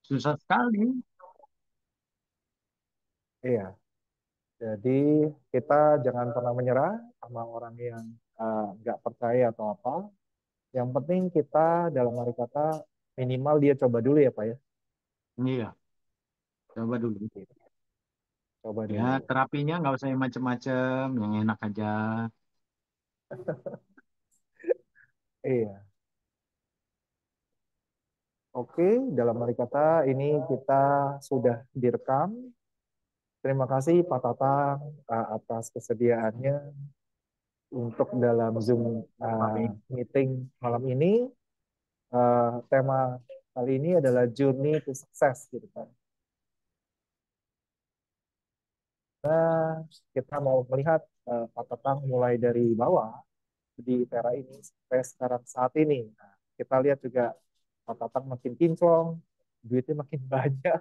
susah sekali. Iya, jadi kita jangan pernah menyerah sama orang yang nggak percaya atau apa. Yang penting kita dalam arti kata minimal dia coba dulu ya Pak ya. Iya, coba dulu. Gitu. Coba Ya, dulu. terapinya nggak usah yang macem-macem, yang enak aja. Iya. Oke, dalam arti kata ini kita sudah direkam. Terima kasih Pak Tatang atas kesediaannya untuk dalam Zoom Amin. meeting malam ini. Tema kali ini adalah Journey to Success gitu kan. Kita mau melihat Pak Tatang mulai dari bawah di era ini sampai sekarang saat ini. Nah, kita lihat juga Pak Tatang makin kinclong, duitnya makin banyak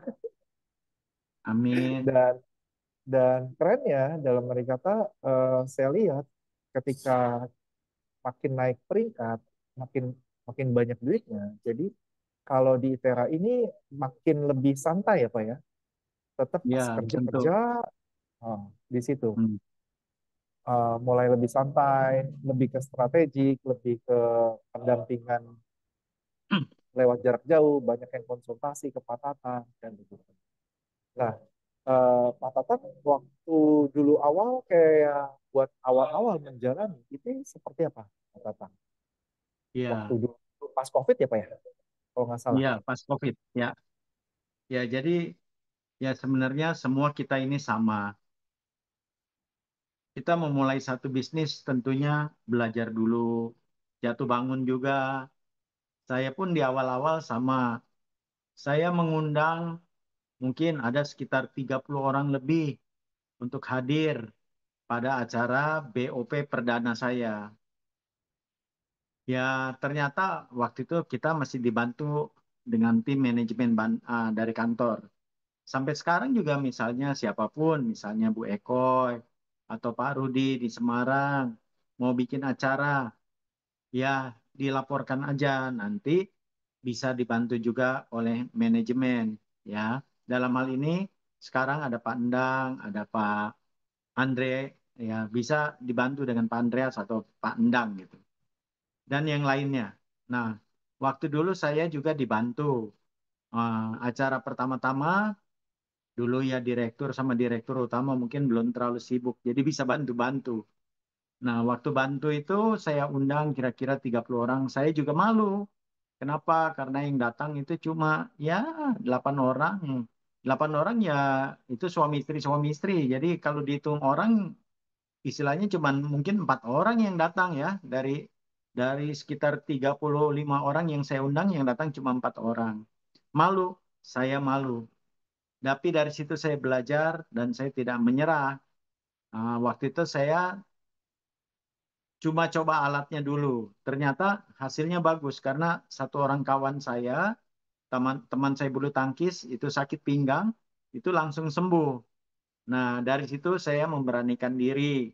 Amin. dan kerennya dalam mereka kata saya lihat ketika makin naik peringkat, makin makin banyak duitnya. Jadi kalau di Itera ini makin lebih santai ya Pak ya. Tetap pas Ya, kerja tentu. kerja di situ Hmm. mulai lebih santai, lebih ke strategik, lebih ke pendampingan lewat jarak jauh, banyak yang konsultasi ke Pak Tatang dan begitu. Nah, Pak Tatang waktu dulu awal kayak buat awal-awal menjalani itu seperti apa Pak Tatang? Waktu Ya, dulu pas COVID ya Pak ya, kalau nggak salah. ya pas COVID. Ya, ya. Jadi ya sebenarnya semua kita ini sama. Kita memulai satu bisnis tentunya belajar dulu, jatuh bangun juga. Saya pun di awal-awal sama. Saya mengundang mungkin ada sekitar 30 orang lebih untuk hadir pada acara BOP perdana saya. Ya, ternyata waktu itu kita masih dibantu dengan tim manajemen dari kantor. Sampai sekarang juga misalnya siapapun, misalnya Bu Ekoy atau Pak Rudi di Semarang mau bikin acara, ya dilaporkan aja nanti bisa dibantu juga oleh manajemen. Ya, dalam hal ini sekarang ada Pak Endang, ada Pak Andre, ya bisa dibantu dengan Pak Andreas atau Pak Endang gitu dan yang lainnya. Nah, waktu dulu saya juga dibantu. Acara pertama-tama dulu ya direktur sama direktur utama mungkin belum terlalu sibuk, jadi bisa bantu-bantu. Nah, waktu bantu itu saya undang kira-kira 30 orang. Saya juga malu. Kenapa? Karena yang datang itu cuma ya 8 orang. 8 orang ya itu suami istri. Jadi kalau dihitung orang istilahnya cuma mungkin 4 orang yang datang ya dari sekitar 35 orang yang saya undang yang datang cuma 4 orang. Malu, saya malu. Tapi dari situ saya belajar dan saya tidak menyerah. Waktu itu saya cuma coba alatnya dulu. Ternyata hasilnya bagus karena satu orang kawan saya, teman saya bulu tangkis itu sakit pinggang, itu langsung sembuh. Nah, dari situ saya memberanikan diri.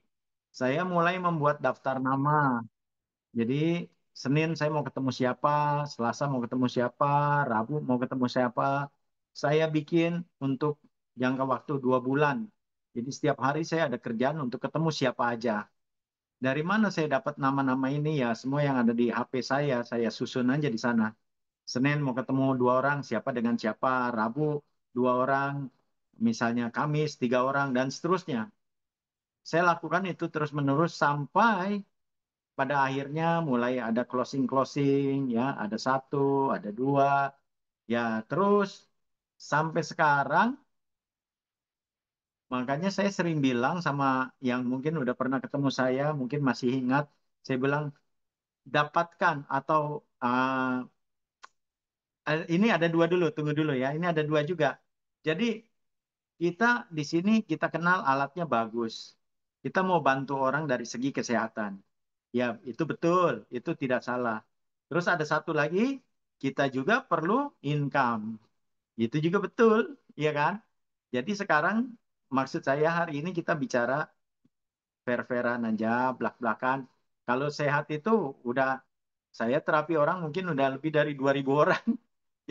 Saya mulai membuat daftar nama. Jadi Senin saya mau ketemu siapa, Selasa mau ketemu siapa, Rabu mau ketemu siapa. Saya bikin untuk jangka waktu 2 bulan. Jadi setiap hari saya ada kerjaan untuk ketemu siapa aja. Dari mana saya dapat nama-nama ini ya? Semua yang ada di HP saya susun aja di sana. Senin mau ketemu 2 orang, siapa dengan siapa. Rabu 2 orang, misalnya Kamis 3 orang, dan seterusnya. Saya lakukan itu terus-menerus sampai pada akhirnya mulai ada closing-closing ya, ada satu, ada dua, ya terus sampai sekarang. Makanya saya sering bilang sama yang mungkin udah pernah ketemu saya, mungkin masih ingat, saya bilang dapatkan atau ini ada dua dulu, tunggu dulu ya, ini ada dua juga. Jadi kita di sini kita kenal alatnya bagus. Kita mau bantu orang dari segi kesehatan. Ya, itu betul, itu tidak salah. Terus ada satu lagi, kita juga perlu income. Itu juga betul, ya kan? Jadi sekarang maksud saya hari ini kita bicara fair-fairan aja, belak-belakan. Kalau sehat itu udah saya terapi orang mungkin udah lebih dari 2.000 orang.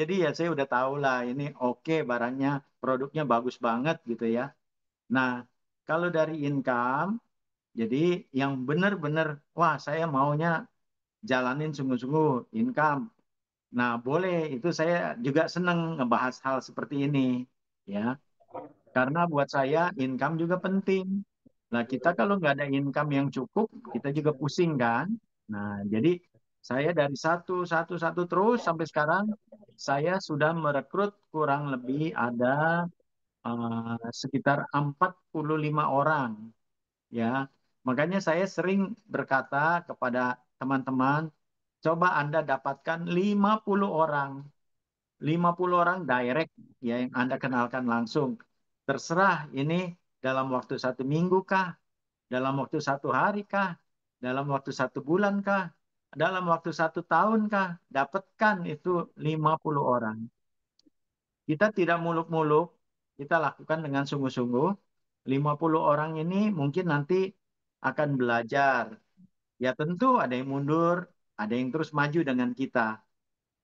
Jadi ya saya udah tahu lah ini oke barangnya, produknya bagus banget gitu ya. Nah, kalau dari income, jadi yang benar-benar, wah saya maunya jalanin sungguh-sungguh income. Nah, boleh, itu saya juga senang ngebahas hal seperti ini. Ya, karena buat saya income juga penting. Nah, kita kalau nggak ada income yang cukup, kita juga pusing kan. Nah, jadi saya dari satu terus sampai sekarang, saya sudah merekrut kurang lebih ada sekitar 45 orang. Ya, makanya saya sering berkata kepada teman-teman, coba Anda dapatkan 50 orang. 50 orang direct ya yang Anda kenalkan langsung. Terserah ini dalam waktu 1 minggu kah, dalam waktu 1 hari kah, dalam waktu 1 bulan kah, dalam waktu 1 tahun kah, dapatkan itu 50 orang. Kita tidak muluk-muluk, kita lakukan dengan sungguh-sungguh. 50 orang ini mungkin nanti akan belajar. Ya tentu ada yang mundur, ada yang terus maju dengan kita.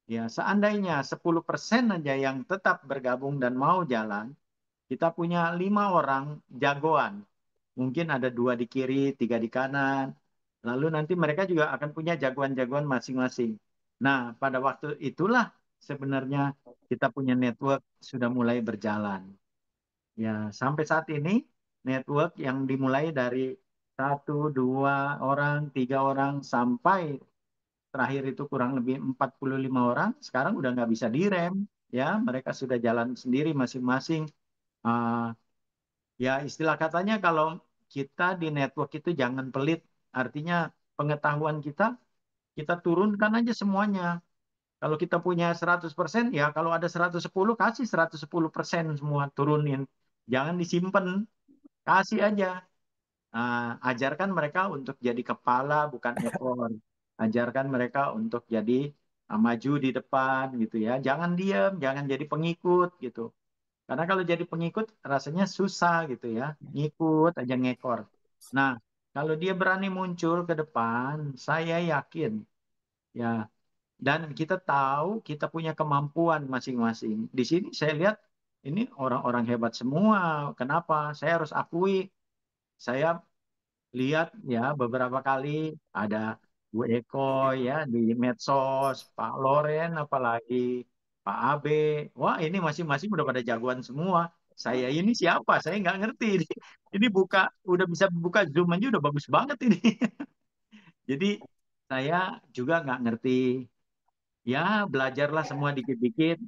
Ya, seandainya 10% aja yang tetap bergabung dan mau jalan, kita punya 5 orang jagoan. Mungkin ada 2 di kiri, 3 di kanan. Lalu nanti mereka juga akan punya jagoan-jagoan masing-masing. Nah, pada waktu itulah sebenarnya kita punya network sudah mulai berjalan. Ya, sampai saat ini network yang dimulai dari 1, 2 orang, 3 orang sampai terakhir itu kurang lebih 45 orang, sekarang udah nggak bisa direm, ya mereka sudah jalan sendiri masing-masing. Ah, ya istilah katanya kalau kita di network itu jangan pelit, artinya pengetahuan kita, kita turunkan aja semuanya. Kalau kita punya 100%, ya kalau ada 110, kasih 110% semua turunin. Jangan disimpan, kasih aja. Ajarkan mereka untuk jadi kepala bukan ekor. Ajarkan mereka untuk jadi maju di depan gitu ya. Jangan diam, jangan jadi pengikut gitu. Karena kalau jadi pengikut rasanya susah gitu ya. Ngikut aja ngekor. Nah, kalau dia berani muncul ke depan, saya yakin ya. Dan kita tahu kita punya kemampuan masing-masing. Di sini saya lihat ini orang-orang hebat semua. Kenapa? Saya harus akui, saya lihat ya beberapa kali ada Bu Eko ya di medsos, Pak Loren apalagi Pak Abe. Wah ini masing-masing udah pada jagoan semua. Saya ini siapa? Saya nggak ngerti. Ini buka udah bisa buka Zoom aja udah bagus banget ini. Jadi saya juga nggak ngerti. Ya belajarlah semua dikit-dikit.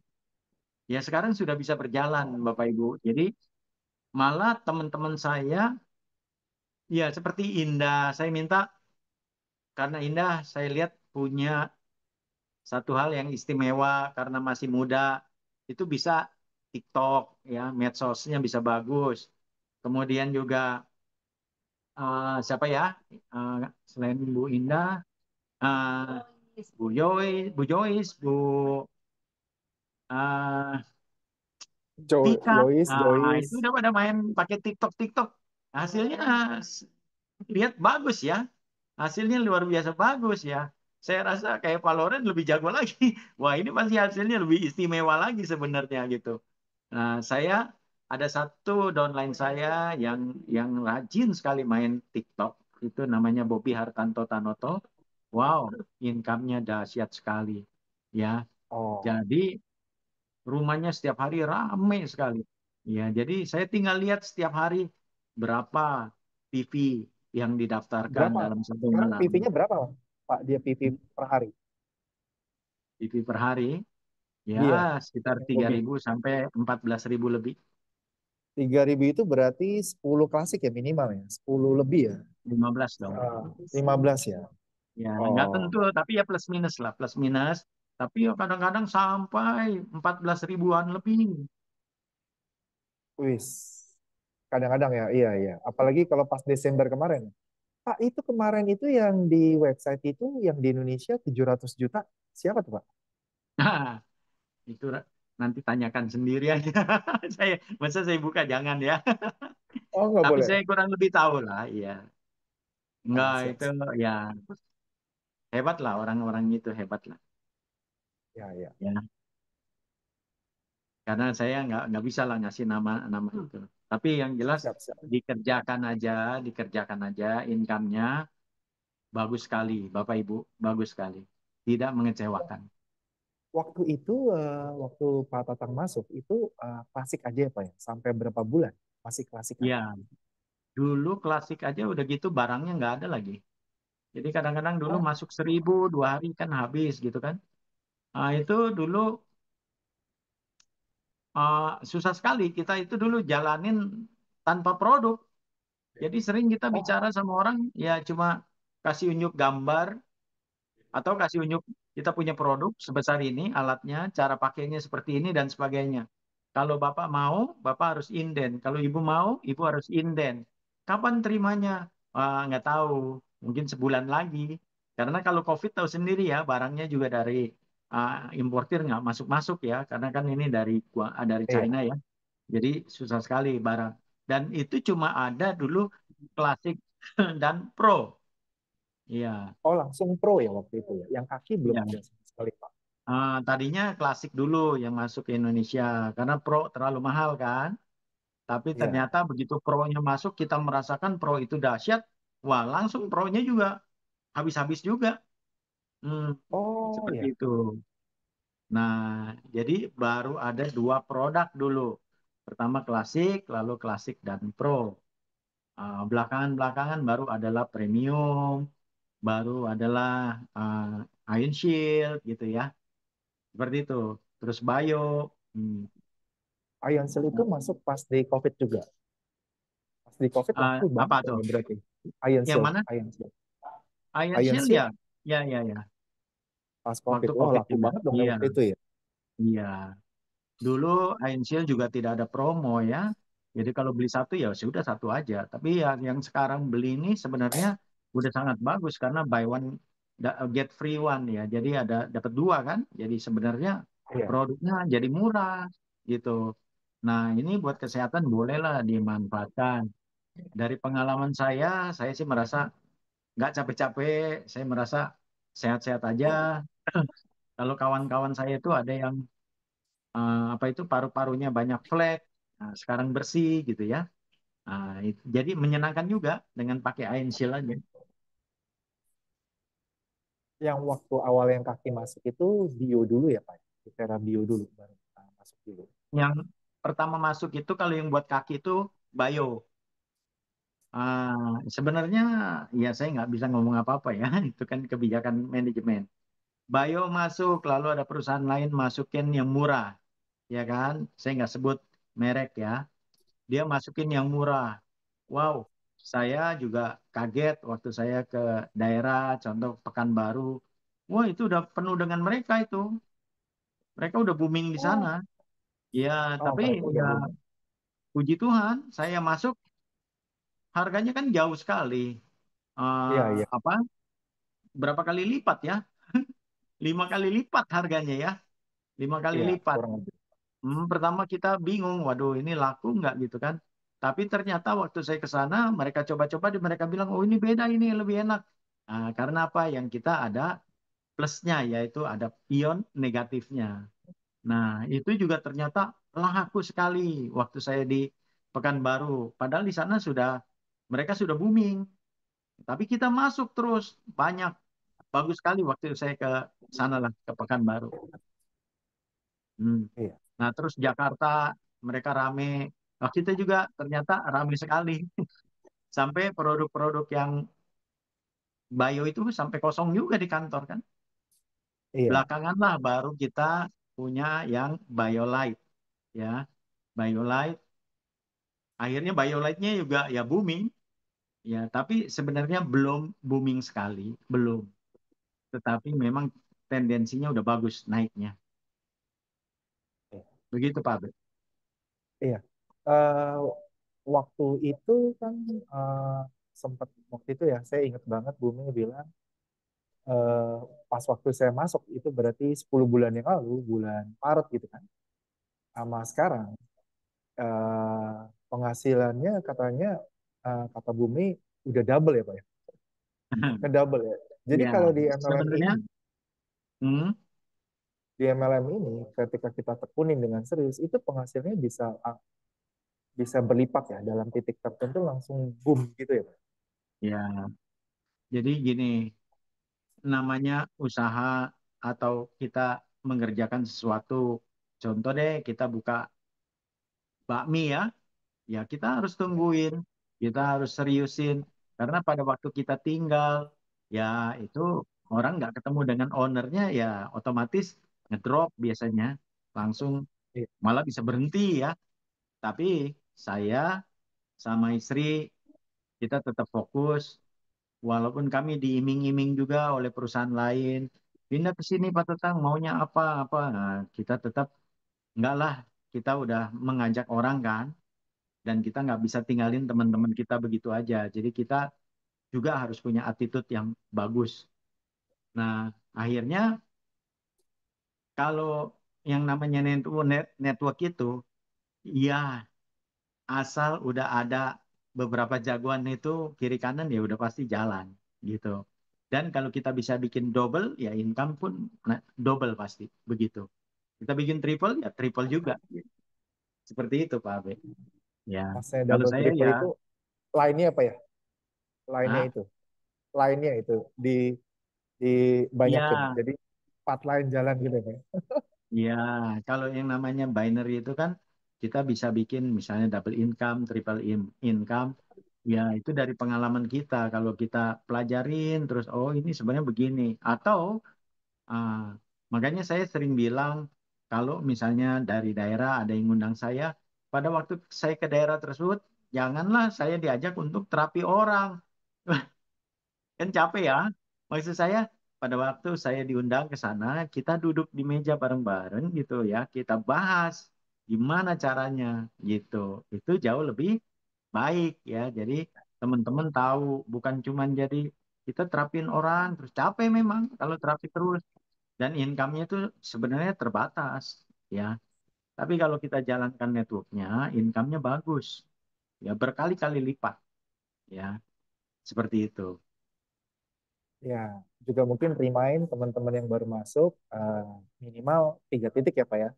Ya sekarang sudah bisa berjalan Bapak Ibu. Jadi malah teman-teman saya ya seperti Indah, saya minta karena Indah saya lihat punya satu hal yang istimewa karena masih muda, itu bisa TikTok, ya, medsosnya bisa bagus. Kemudian juga siapa ya? Eh, selain Bu Indah, Bu Joyce, Bu eh, Tika, itu Joyce. udah pada main pakai TikTok TikTok. Hasilnya lihat bagus ya. Hasilnya luar biasa bagus ya. Saya rasa kayak Valorant lebih jago lagi. Wah, ini pasti hasilnya lebih istimewa lagi sebenarnya gitu. Nah, saya ada satu downline saya yang rajin sekali main TikTok. Itu namanya Bobby Hartanto Tanoto. Wow, income-nya dahsyat sekali. Ya, Oh, jadi rumahnya setiap hari rame sekali. Ya, jadi saya tinggal lihat setiap hari berapa TV yang didaftarkan berapa? dalam satu Sekarang malam. PV-nya berapa, Pak? Dia PV per hari? TV per hari ya Iya, sekitar yang tiga Bobby. ribu sampai 14.000 lebih. 3.000 itu berarti 10 klasik ya minimal ya? 10 lebih ya? 15 dong. 15 ya? Ya, nggak Oh, tentu, tapi ya plus minus lah, plus minus. Tapi ya kadang-kadang sampai 14 ribuan lebih. wis. Kadang-kadang ya, iya, iya. Apalagi kalau pas Desember kemarin. Pak, itu kemarin itu yang di website itu, yang di Indonesia 700 juta. Siapa tuh, Pak? Nah, itu nanti tanyakan sendiri aja. Masa saya buka, jangan ya. Oh, nggak Tapi boleh. saya kurang lebih tahu lah, iya. Oh, Enggak, siap, itu siap. ya hebat lah orang-orang itu hebat lah. Ya, ya. Ya. karena saya nggak bisa lah ngasih nama nama itu. Tapi yang jelas Siap, siap. dikerjakan aja, income-nya bagus sekali, Bapak Ibu, bagus sekali, tidak mengecewakan. Waktu itu, waktu Pak Tatang masuk, itu klasik aja ya Pak ya? Sampai berapa bulan? Masih klasik aja. Ya, dulu klasik aja udah gitu barangnya nggak ada lagi. Jadi kadang-kadang dulu Ah, masuk 1.000 2 hari kan habis gitu kan. Nah, itu dulu susah sekali. Kita itu dulu jalanin tanpa produk. Jadi sering kita oh, bicara sama orang ya cuma kasih unjuk gambar atau kasih unjuk kita punya produk sebesar ini, alatnya, cara pakainya seperti ini dan sebagainya. Kalau Bapak mau, Bapak harus inden. Kalau Ibu mau, Ibu harus inden. Kapan terimanya? Nggak tahu. Mungkin sebulan lagi. Karena kalau COVID tahu sendiri ya, barangnya juga dari importir nggak masuk-masuk ya. Karena kan ini dari iya. China ya. Jadi susah sekali barang. Dan itu cuma ada dulu klasik dan pro. Iya, Oh, langsung pro ya waktu itu ya. Yang kaki belum iya. ada sama sekali Pak. Tadinya klasik dulu yang masuk ke Indonesia karena Pro terlalu mahal kan. Tapi Iya. ternyata begitu Pro-nya masuk kita merasakan Pro itu dahsyat. Wah, langsung Pro-nya juga habis-habis juga. Hmm, Oh seperti ya. itu. Nah, jadi baru ada dua produk dulu. Pertama klasik, lalu klasik dan Pro. Belakangan-belakangan baru adalah premium, baru adalah Iron Shield gitu ya. Seperti itu. Terus Bio. Hmm. Ion Cell itu masuk pas di COVID juga. Pas di COVID laku Apa banget dong tuh? ya berarti. Ion Yang Shield, mana? Ion Shield. Iron Ion Shield Shield ya? Ya, ya, ya. pas Waktu COVID. Wah, COVID laku juga. banget dong ya Iya, waktu itu ya. iya. Dulu Iron Shield juga tidak ada promo ya. Jadi kalau beli satu ya sudah satu aja. Tapi yang sekarang beli ini sebenarnya udah sangat bagus karena buy one get free one ya. Jadi ada dapat dua kan. Jadi sebenarnya Iya. produknya jadi murah gitu. Nah, ini buat kesehatan bolehlah dimanfaatkan. Dari pengalaman saya sih merasa nggak capek-capek, saya merasa sehat-sehat aja. Kalau kawan-kawan saya itu ada yang apa itu paru-parunya banyak flek, nah, sekarang bersih gitu ya. Jadi menyenangkan juga dengan pakai Iron Shield aja. Yang waktu awal yang kaki masuk itu bio dulu ya Pak. Vera bio dulu baru masuk dulu. Yang pertama masuk itu kalau yang buat kaki itu bio. Sebenarnya ya saya nggak bisa ngomong apa-apa ya, itu kan kebijakan manajemen. Bio masuk, lalu ada perusahaan lain masukin yang murah, ya kan? Saya nggak sebut merek ya. Dia masukin yang murah. Wow, saya juga kaget waktu saya ke daerah, contoh Pekanbaru. Wah, itu udah penuh dengan mereka itu. Mereka udah booming di sana. Oh, Ya, oh tapi mereka udah ya booming. puji Tuhan, saya masuk harganya kan jauh sekali. Iya, iya, Apa? Berapa kali lipat ya? 5 kali lipat harganya ya. 5 kali iya, lipat. kurang lebih. Pertama kita bingung, waduh ini laku nggak gitu kan? Tapi ternyata waktu saya ke sana, mereka coba-coba, mereka bilang, oh ini beda, ini lebih enak. Karena apa? Yang kita ada plusnya, yaitu ada ion negatifnya. Nah, itu juga ternyata laku sekali waktu saya di Pekanbaru. Padahal di sana mereka sudah booming. Tapi kita masuk terus, banyak. Bagus sekali waktu saya ke sana lah, ke Pekanbaru. Hmm. Iya, Nah, terus Jakarta mereka rame. Nah, kita juga ternyata rame sekali. Sampai produk-produk yang bio itu sampai kosong juga di kantor kan. iya, Belakangan lah baru kita punya yang BioLite ya. BioLite. Akhirnya BioLite-nya juga ya booming ya, tapi sebenarnya belum booming sekali, belum. Tetapi memang tendensinya udah bagus naiknya. iya. Begitu Pak Abed. Iya. Eh, waktu itu kan sempat waktu itu ya, saya ingat banget Bumi bilang eh, pas waktu saya masuk itu berarti 10 bulan yang lalu, bulan Maret gitu kan. Sama sekarang eh, penghasilannya katanya kata Bumi udah double ya Pak ya. Ke double ya. Jadi Ya, kalau di MLM sebenarnya ini hmm, di MLM ini ketika kita tekunin dengan serius itu penghasilannya bisa berlipat ya dalam titik tertentu langsung boom gitu ya Pak. Ya, jadi gini, namanya usaha atau kita mengerjakan sesuatu. Contoh deh, kita buka bakmi ya, ya kita harus tungguin, kita harus seriusin. Karena pada waktu kita tinggal, ya itu orang nggak ketemu dengan ownernya, ya otomatis ngedrop biasanya. Langsung Iya. malah bisa berhenti ya. Tapi saya sama istri, kita tetap fokus. Walaupun kami diiming-iming juga oleh perusahaan lain, pindah ke sini Pak Tetang, maunya apa-apa. Nah, kita tetap, enggak lah, kita udah mengajak orang kan, dan kita nggak bisa tinggalin teman-teman kita begitu aja. Jadi kita juga harus punya attitude yang bagus. Nah, akhirnya kalau yang namanya network itu, ya asal udah ada beberapa jagoan itu kiri kanan ya udah pasti jalan gitu. Dan kalau kita bisa bikin double, ya income pun double pasti begitu. Kita bikin triple, ya triple juga. Seperti itu Pak Abe. Ya, Masnya kalau double saya triple ya, itu lainnya apa ya? Lainnya ah, itu. Lainnya itu dibanyakin. ya, Jadi empat lain jalan gitu ya Pak. ya, kalau yang namanya binary itu kan kita bisa bikin misalnya double income, income. Ya, itu dari pengalaman kita. Kalau kita pelajarin terus, oh ini sebenarnya begini. Atau ah, makanya saya sering bilang kalau misalnya dari daerah ada yang ngundang saya, pada waktu saya ke daerah tersebut, janganlah saya diajak untuk terapi orang. Kan capek ya. Maksud saya, pada waktu saya diundang ke sana, kita duduk di meja bareng-bareng gitu ya, kita bahas gimana caranya gitu. Itu jauh lebih baik ya. Jadi teman-teman tahu, bukan cuman jadi kita terapin orang terus capek memang kalau terapi terus dan income-nya itu sebenarnya terbatas ya. Tapi kalau kita jalankan network-nya, income-nya bagus ya, berkali-kali lipat ya, seperti itu. Ya, juga mungkin remind teman-teman yang baru masuk minimal 3 titik ya Pak ya.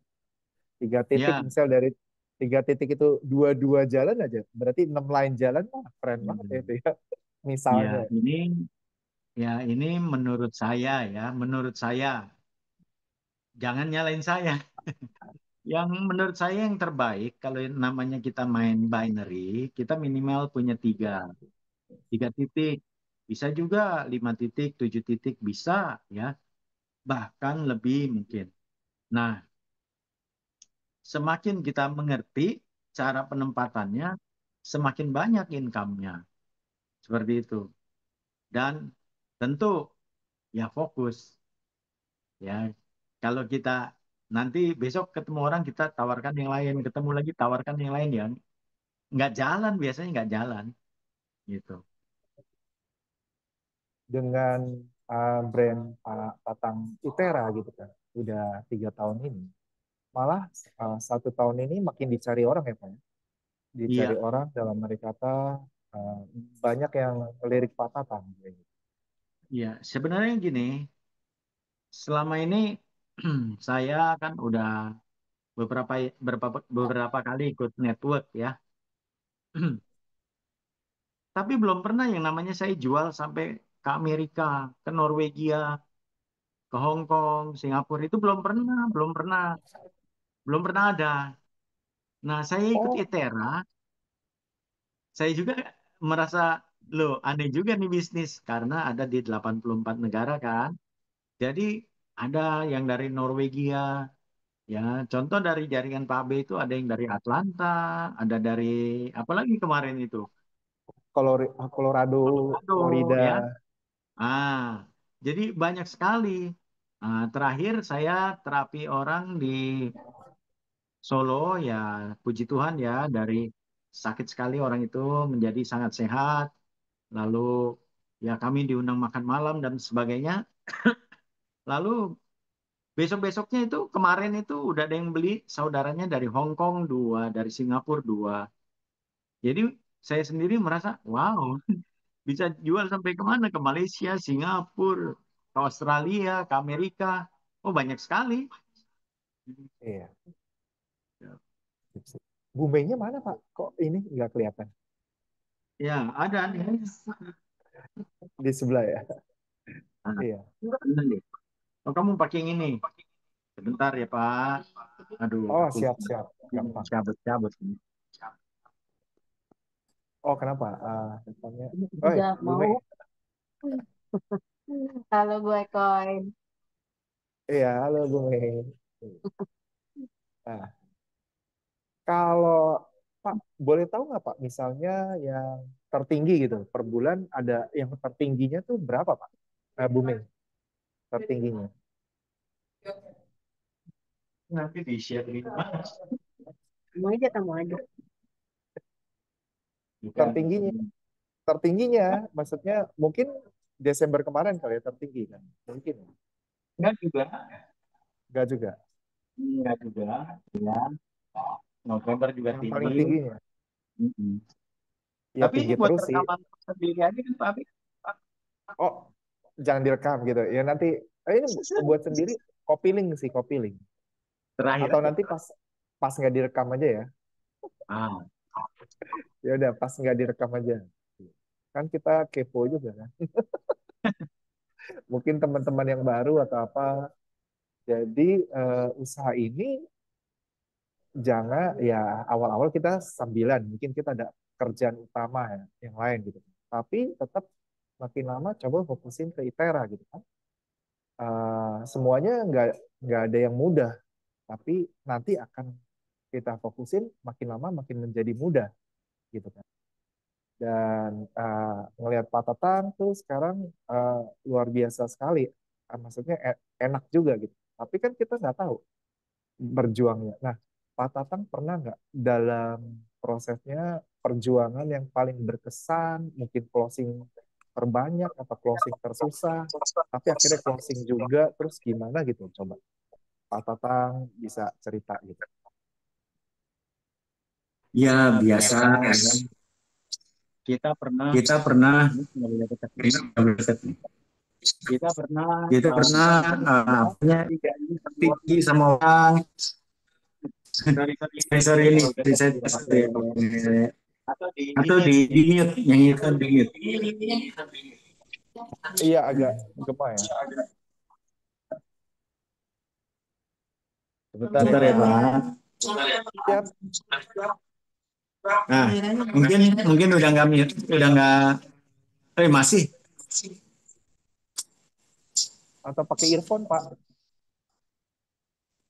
3 titik Ya, misal dari 3 titik itu dua-dua jalan aja. Berarti 6 line jalan mah keren banget ya itu hmm, ya. Misalnya. ya ini menurut saya jangan nyalain saya. Yang menurut saya yang terbaik kalau yang namanya kita main binary, kita minimal punya tiga titik, bisa juga 5 titik, 7 titik bisa ya, bahkan lebih mungkin. Nah, semakin kita mengerti cara penempatannya, semakin banyak income-nya, seperti itu. Dan tentu ya fokus ya. Kalau kita nanti besok ketemu orang kita tawarkan yang lain, ketemu lagi tawarkan yang lain ya nggak jalan biasanya nggak jalan gitu. Dengan brand Pak Tatang Itera gitu kan. Udah 3 tahun ini. Malah 1 tahun ini makin dicari orang ya Pak. Ya. Dicari Iya, orang dalam arti kata uh, banyak yang lirik Pak Tatang. Gitu. iya. Sebenarnya gini, selama ini saya kan udah beberapa beberapa beberapa kali ikut network ya. Tapi belum pernah yang namanya saya jual sampai ke Amerika, ke Norwegia, ke Hong Kong, Singapura itu belum pernah ada. Nah, saya ikut Oh, Etera, saya juga merasa loh aneh juga nih bisnis karena ada di 84 negara kan. Jadi ada yang dari Norwegia, ya contoh dari jaringan Pak B itu ada yang dari Atlanta, ada dari apalagi kemarin itu Colorado, Colorado ya. Florida. Ah, jadi banyak sekali. Terakhir saya terapi orang di Solo ya, puji Tuhan ya dari sakit sekali orang itu menjadi sangat sehat. Lalu ya kami diundang makan malam dan sebagainya. Lalu besok-besoknya itu kemarin itu udah ada yang beli saudaranya dari Hong Kong dua, dari Singapura dua. Jadi saya sendiri merasa wow bisa jual sampai kemana? Ke Malaysia, Singapura, ke Australia, ke Amerika. Oh banyak sekali. Iya. Bu Mei-nya mana Pak? Kok ini nggak kelihatan Ya, ada nih. di sebelah ya? Ah, Iya. ada nih. Oh, kamu pakai yang ini. Sebentar ya, Pak. Aduh, Oh aku siap siap, gampang. cabut-cabut. Oh kenapa? Handphonenya. Oh Juga Bu Mei. mau. Halo gue Koin. Iya, halo Bu Mei. Nah, kalau Pak boleh tahu nggak Pak, misalnya yang tertinggi gitu per bulan ada yang tertingginya tuh berapa Pak? Bu Mei tertingginya. Nanti di-share di mana? Kamu aja, kamu aja. Bukan. Tertingginya, tertingginya, maksudnya mungkin Desember kemarin kali ya tertinggi kan? Mungkin, Enggak juga. nggak juga. Enggak juga. Ya. November juga Yang paling tinggi. tingginya, Mm-mm. ya Tapi ini tinggi buat terus sih. rekaman sendiri aja kan, Pak Afif? Oh, jangan direkam gitu. Ya nanti, ini buat sendiri, copy link sih, copy link. Terakhir Atau aja. nanti pas pas nggak direkam aja ya. Ah, Ya udah, pas nggak direkam aja. Kan kita kepo juga kan. Mungkin teman-teman yang baru atau apa. Jadi usaha ini jangan ya awal-awal kita sambilan, mungkin kita ada kerjaan utama ya, yang lain gitu. Tapi tetap makin lama coba fokusin ke ITERA gitu kan. Semuanya nggak ada yang mudah, tapi nanti akan kita fokusin makin lama makin menjadi mudah gitu kan. Dan ngelihat Pak Tatang tuh sekarang luar biasa sekali. Maksudnya enak juga gitu. Tapi kan kita nggak tahu berjuangnya. Nah, Pak Tatang pernah nggak dalam prosesnya perjuangan yang paling berkesan, mungkin closing terbanyak atau closing tersusah, tapi akhirnya closing juga, terus gimana gitu? Coba Pak Tatang bisa cerita gitu. ya biasa. Kita pernah, Kita pernah ini nggak boleh dekat nih. Kita pernah kita pernah punya tiga ini satu tinggi orang. sama orang. Sorry, Sorry ini kalau dekat saya juga pakai atau di atau mute. di mute yang itu di mute. Iya agak gema ya. Sebentar ya Bentar ya Pak. Pak. Siap. Nah, mungkin mungkin udah nggak mute, udah nggak. Masih. Atau pakai earphone Pak.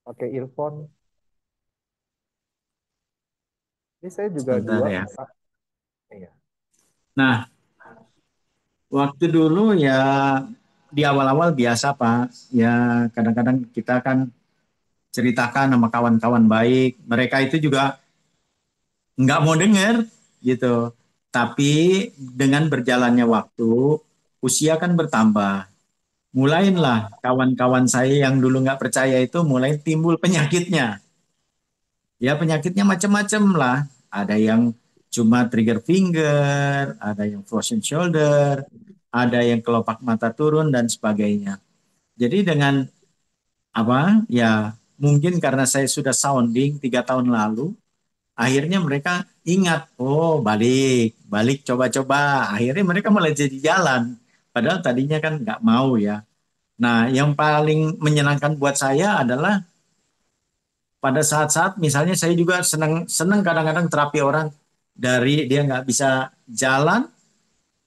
Pakai earphone. Ini saya juga Bentar dua ya. kok Pak. Iya. Nah, waktu dulu ya di awal-awal biasa Pak. Ya kadang-kadang kita kan ceritakan sama kawan-kawan baik. Mereka itu juga nggak mau denger gitu. Tapi dengan berjalannya waktu, usia kan bertambah. Mulailah kawan-kawan saya yang dulu nggak percaya itu mulai timbul penyakitnya. Ya penyakitnya macam-macam lah. Ada yang cuma trigger finger, ada yang frozen shoulder, ada yang kelopak mata turun dan sebagainya. Jadi dengan apa ya mungkin karena saya sudah sounding 3 tahun lalu, akhirnya mereka ingat, oh balik, balik coba-coba. Akhirnya mereka mulai jadi jalan. Padahal tadinya kan nggak mau ya. Nah, yang paling menyenangkan buat saya adalah pada saat-saat misalnya saya juga senang senang kadang-kadang terapi orang dari dia nggak bisa jalan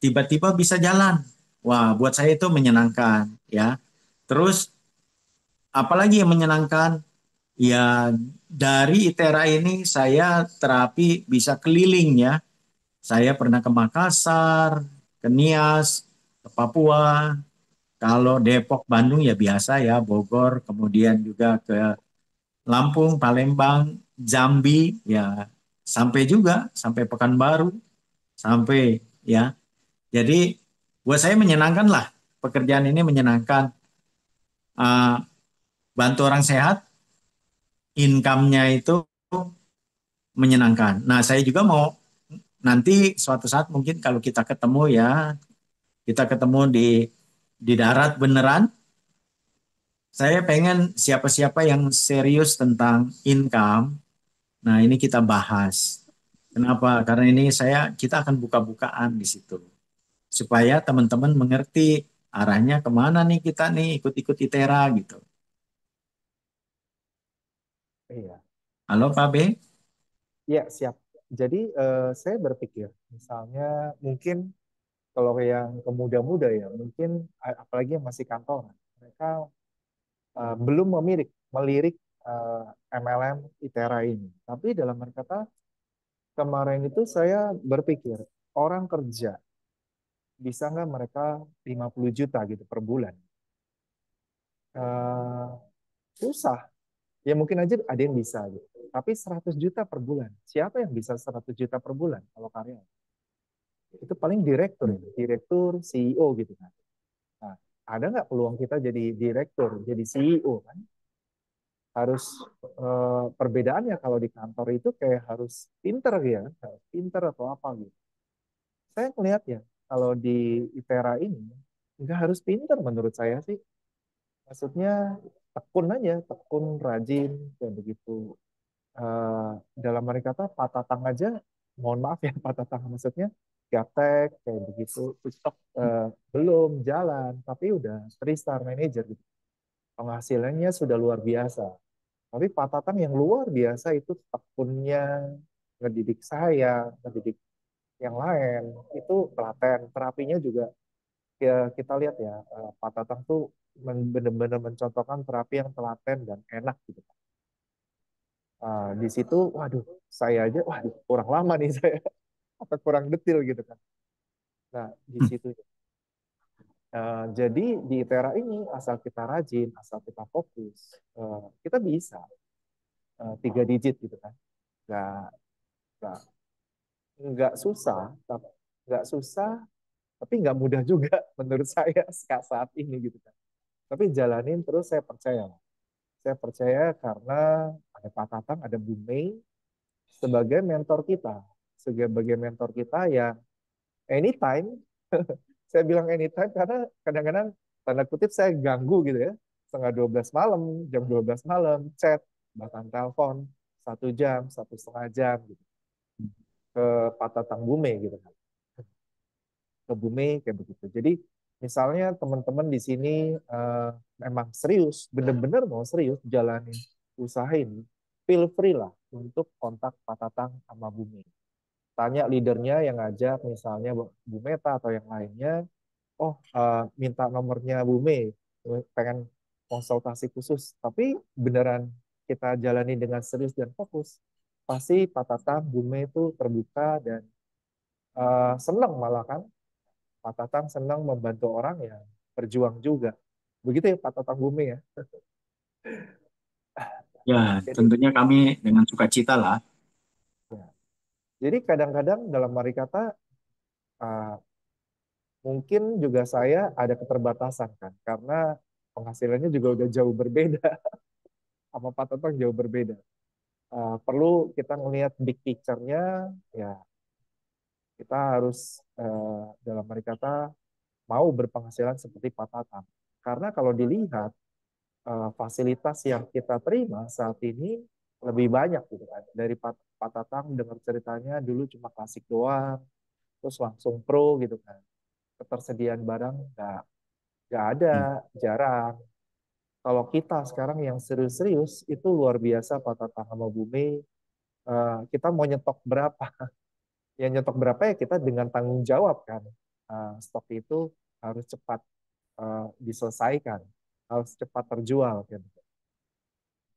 tiba-tiba bisa jalan. Wah, buat saya itu menyenangkan ya. Terus apalagi yang menyenangkan ya dari ITERA ini saya terapi bisa keliling ya. Saya pernah ke Makassar, ke Nias, ke Papua. Kalau Depok, Bandung ya biasa ya, Bogor, kemudian juga ke Lampung, Palembang, Jambi, ya sampai juga sampai Pekanbaru, sampai ya. Jadi buat saya menyenangkan lah pekerjaan ini menyenangkan. Bantu orang sehat, income-nya itu menyenangkan. Nah saya juga mau nanti suatu saat mungkin kalau kita ketemu ya, kita ketemu di darat beneran, Saya pengen siapa-siapa yang serius tentang income. Nah, ini kita bahas. Kenapa? Karena ini kita akan buka-bukaan di situ supaya teman-teman mengerti arahnya kemana nih kita nih ikut-ikut ITERA gitu. Iya, Halo Pak B? iya siap. Jadi saya berpikir, misalnya mungkin kalau yang pemuda-muda ya, mungkin apalagi yang masih kantoran, mereka belum melirik eh, MLM ITERA ini. Tapi dalam arti kata, kemarin itu saya berpikir, orang kerja, bisa nggak mereka 50 juta gitu per bulan? Eh, susah. Ya mungkin aja ada yang bisa gitu. Tapi 100 juta per bulan. Siapa yang bisa 100 juta per bulan kalau karyawan? Itu paling direktur ya. Direktur, CEO gitu kan. Nah, ada nggak peluang kita jadi direktur, jadi CEO kan? Harus perbedaannya kalau di kantor itu kayak harus pinter ya, harus pinter atau apa gitu. Saya melihat ya, kalau di ITERA ini nggak harus pinter menurut saya sih. Maksudnya tekun aja, tekun, rajin, kayak begitu. Dalam arti kata patah tangan aja, mohon maaf ya patah tangan maksudnya gaptek kayak begitu, TikTok belum jalan, tapi udah 3-star manager gitu. Penghasilannya sudah luar biasa. Tapi Pak Tatang yang luar biasa itu tekunnya, ngedidik saya, ngedidik yang lain, itu telaten. Terapinya juga ya, kita lihat ya, Pak Tatang tuh benar-benar mencontohkan terapi yang telaten dan enak gitu. Di situ, waduh, saya aja, waduh, kurang lama nih saya, atau kurang detil gitu kan. Nah, di situ. Jadi di ITERA ini, asal kita rajin, asal kita fokus, kita bisa 3 digit gitu kan. Nggak, nggak nggak susah, nggak susah, tapi nggak mudah juga menurut saya saat ini gitu kan. Tapi jalanin terus saya percaya. Saya percaya karena ada Pak Tatang, ada Bu Mei sebagai mentor kita. Sebagai mentor kita yang anytime, saya bilang anytime karena kadang-kadang tanda kutip saya ganggu gitu ya. Setengah 12 malam, jam 12 malam, chat, bahkan telepon, 1 jam, 1,5 jam gitu, ke Pak Tatang Bu Mei gitu kan. Ke bumi kayak begitu. Jadi misalnya teman-teman di sini memang serius, benar-benar mau serius jalanin usaha ini, feel free lah untuk kontak Pak Tatang sama Bumi. Tanya leadernya yang ngajak, misalnya Bu Meta atau yang lainnya, oh minta nomornya Bumi, pengen konsultasi khusus, tapi beneran kita jalani dengan serius dan fokus, pasti Pak Tatang, Bumi itu terbuka dan senang malah kan. Pak Tatang senang membantu orang ya berjuang juga. Begitu ya Pak Tatang Bumi ya. Ya, Jadi tentunya kami dengan sukacita lah. ya. Jadi kadang-kadang dalam mari kata uh, mungkin juga saya ada keterbatasan kan karena penghasilannya juga udah jauh berbeda sama Pak Tatang jauh berbeda. Perlu kita melihat big picture-nya ya, kita harus dalam mari kata mau berpenghasilan seperti Pak Tatang. Karena kalau dilihat fasilitas yang kita terima saat ini lebih banyak gitu kan. Dari Pak Tatang dengar ceritanya dulu cuma klasik doang, terus langsung pro gitu kan. Ketersediaan barang nggak ada, jarang. Kalau kita sekarang yang serius-serius itu luar biasa Pak Tatang sama Bumi. Kita mau nyetok berapa? Yang nyetok berapa ya kita dengan tanggung jawab kan. Stok itu harus cepat diselesaikan, harus cepat terjual kan.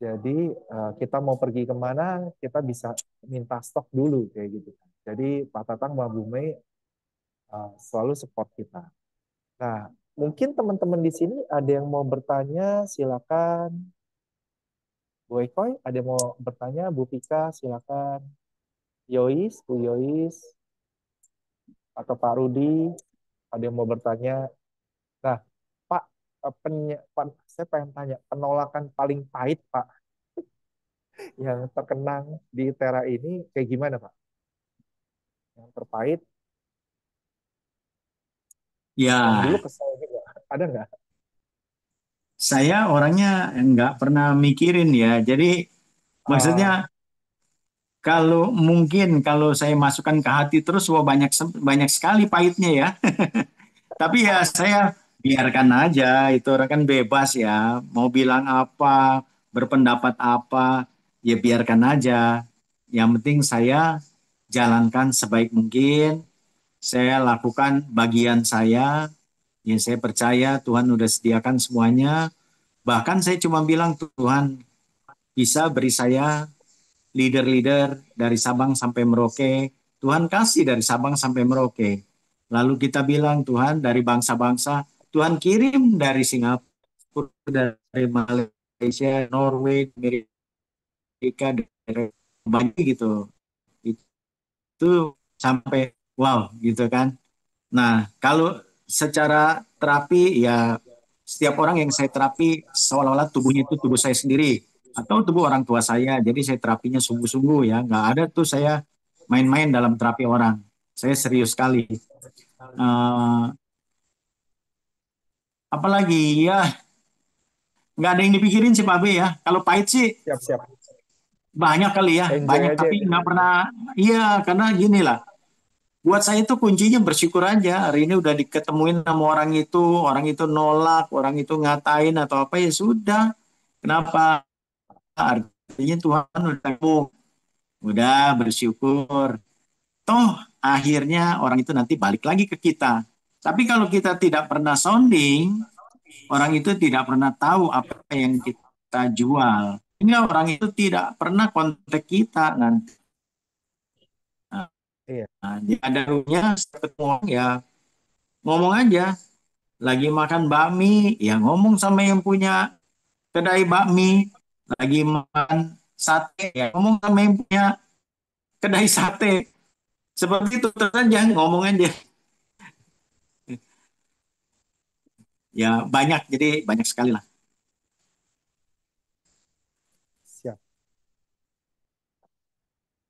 Jadi kita mau pergi kemana, kita bisa minta stok dulu kayak gitu kan. Jadi Pak Tatang Mbak Bume selalu support kita. Nah, mungkin teman-teman di sini ada yang mau bertanya, silakan. Bu Ekoy, ada yang mau bertanya, Bu Pika, silakan. Yois, Bu Yois, atau Pak Rudi, ada yang mau bertanya. Nah, Pak, saya pengen tanya, penolakan paling pahit Pak yang terkenang di Tera ini kayak gimana Pak? Yang terpahit yang dulu Ya, kesel juga. Ada nggak? Saya orangnya nggak pernah mikirin ya. Jadi Ah, maksudnya kalau mungkin kalau saya masukkan ke hati terus, wah banyak banyak sekali pahitnya ya. Tapi ya saya biarkan aja, itu orang kan bebas ya, mau bilang apa, berpendapat apa, ya biarkan aja. Yang penting saya jalankan sebaik mungkin, saya lakukan bagian saya, ya saya percaya Tuhan udah sediakan semuanya. Bahkan saya cuma bilang Tuhan bisa beri saya leader-leader dari Sabang sampai Merauke. Tuhan kasih dari Sabang sampai Merauke. Lalu kita bilang Tuhan dari bangsa-bangsa, Tuhan kirim dari Singapura, dari Malaysia, Norway, Amerika, dari banyak gitu. Itu sampai wow gitu kan. Nah, kalau secara terapi ya setiap orang yang saya terapi seolah-olah tubuhnya itu tubuh saya sendiri atau tubuh orang tua saya. Jadi saya terapinya sungguh-sungguh ya. Nggak ada tuh saya main-main dalam terapi orang. Saya serius sekali. Eh, apalagi ya nggak ada yang dipikirin sih Pak B ya. Kalau pahit sih siap-siap. banyak kali ya, Enjoy banyak aja tapi itu. nggak pernah. Iya, karena gini lah. Buat saya itu kuncinya bersyukur aja. Hari ini udah diketemuin sama orang itu nolak, orang itu ngatain atau apa ya sudah. Kenapa? Artinya Tuhan udah bersyukur. Toh akhirnya orang itu nanti balik lagi ke kita. Tapi kalau kita tidak pernah sounding, orang itu tidak pernah tahu apa yang kita jual. Sehingga orang itu tidak pernah kontak kita nanti. Iya, Nah, ada runya ketemu orang ya ngomong aja. Lagi makan bakmi, ya ngomong sama yang punya kedai bakmi. Lagi makan sate, ya ngomong sama yang punya kedai sate. Seperti itu terus aja ngomong aja. Ya banyak, jadi banyak sekali lah. siap.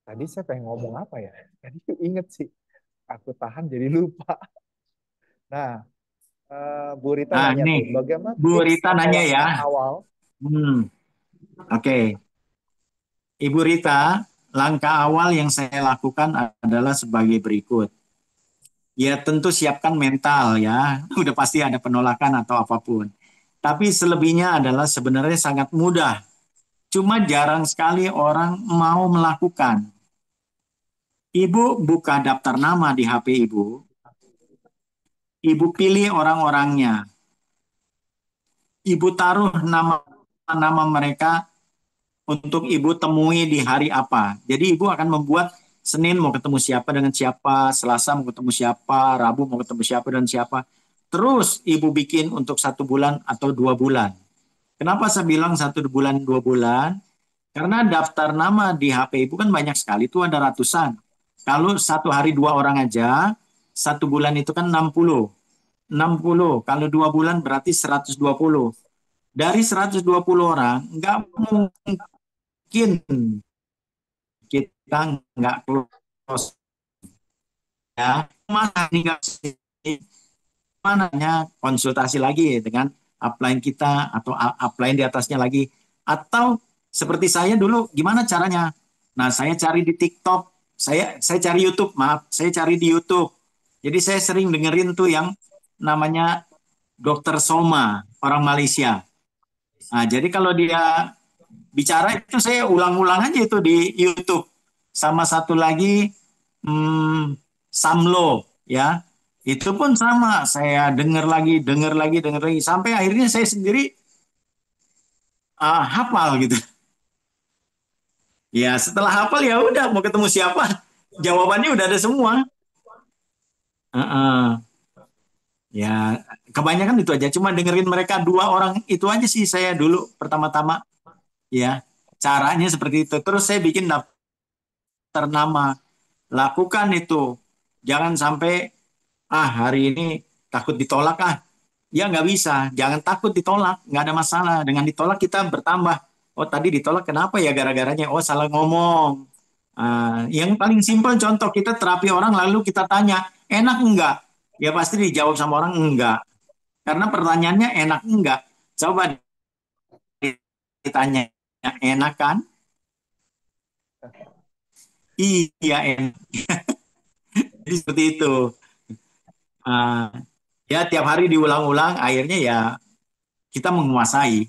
Tadi saya pengen ngomong apa ya? Tadi inget sih. Aku tahan jadi lupa. Nah, Bu Rita Nah nanya ini, tuh, bagaimana Bu tips Rita atau nanya ya. langkah awal? Oke. Ibu Rita, langkah awal yang saya lakukan adalah sebagai berikut. Ya tentu siapkan mental ya, udah pasti ada penolakan atau apapun. Tapi selebihnya adalah sebenarnya sangat mudah. Cuma jarang sekali orang mau melakukan. Ibu buka daftar nama di HP ibu. Ibu pilih orang-orangnya. Ibu taruh nama-nama mereka untuk ibu temui di hari apa. Jadi ibu akan membuat Senin mau ketemu siapa dengan siapa, Selasa mau ketemu siapa, Rabu mau ketemu siapa dan siapa. Terus ibu bikin untuk 1 bulan atau 2 bulan. Kenapa saya bilang 1 bulan, 2 bulan? Karena daftar nama di HP ibu kan banyak sekali, itu ada ratusan. Kalau satu hari 2 orang aja, 1 bulan itu kan 60. 60, kalau 2 bulan berarti 120. Dari 120 orang, nggak mungkin kita nggak close ya. Mana nih mananya konsultasi lagi dengan upline kita atau upline di atasnya lagi. Atau seperti saya dulu, gimana caranya? Nah, saya cari di TikTok, saya cari YouTube, maaf, saya cari di YouTube. Jadi saya sering dengerin tuh yang namanya Dokter Soma, orang Malaysia. Nah, jadi kalau dia bicara itu saya ulang-ulang aja itu di YouTube. Sama satu lagi Samlo ya. Itu pun sama, saya dengar lagi sampai akhirnya saya sendiri hafal gitu. Ya, setelah hafal ya udah mau ketemu siapa, jawabannya udah ada semua. Uh-uh. Ya, kebanyakan itu aja. Cuma dengerin mereka 2 orang itu aja sih saya dulu pertama-tama. Ya, caranya seperti itu. Terus saya bikin daftar nama. Lakukan itu. Jangan sampai hari ini takut ditolak Ya nggak bisa. Jangan takut ditolak. Nggak ada masalah. Dengan ditolak kita bertambah. Oh tadi ditolak kenapa ya gara-garanya? Oh salah ngomong. Yang paling simpel contoh kita terapi orang lalu kita tanya enak enggak? Ya pasti dijawab sama orang enggak. Karena pertanyaannya enak enggak. Coba ditanya, enak kan? Iya enak. Jadi seperti itu. Ah, ya tiap hari diulang-ulang, akhirnya ya kita menguasai.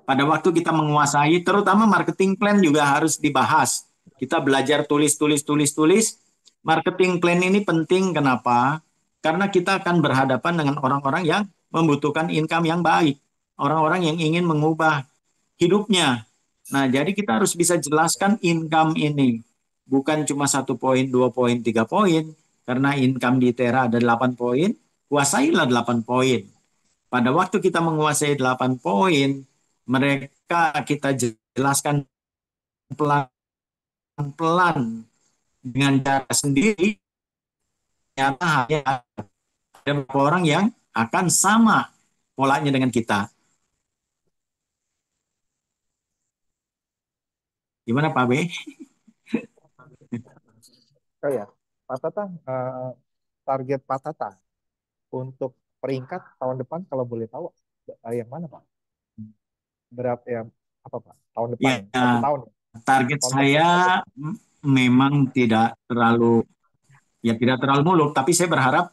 Pada waktu kita menguasai, terutama marketing plan juga harus dibahas. Kita belajar tulis, tulis, tulis, tulis. Marketing plan ini penting, kenapa? Karena kita akan berhadapan dengan orang-orang yang membutuhkan income yang baik. Orang-orang yang ingin mengubah hidupnya. Nah, jadi kita harus bisa jelaskan income ini. Bukan cuma 1 poin, 2 poin, 3 poin. Karena income di Tera ada 8 poin, kuasailah 8 poin. Pada waktu kita menguasai 8 poin, mereka kita jelaskan pelan-pelan dengan cara sendiri, ternyata hanya ada beberapa orang yang akan sama polanya dengan kita. Gimana Pak B? Oh ya, Pak Tatang, target Pak Tatang untuk peringkat tahun depan kalau boleh tahu yang mana Pak? Berapa ya, apa Pak? Tahun depan Ya, ya, 1 tahun ya, target konteks saya target. memang tidak terlalu muluk, tapi saya berharap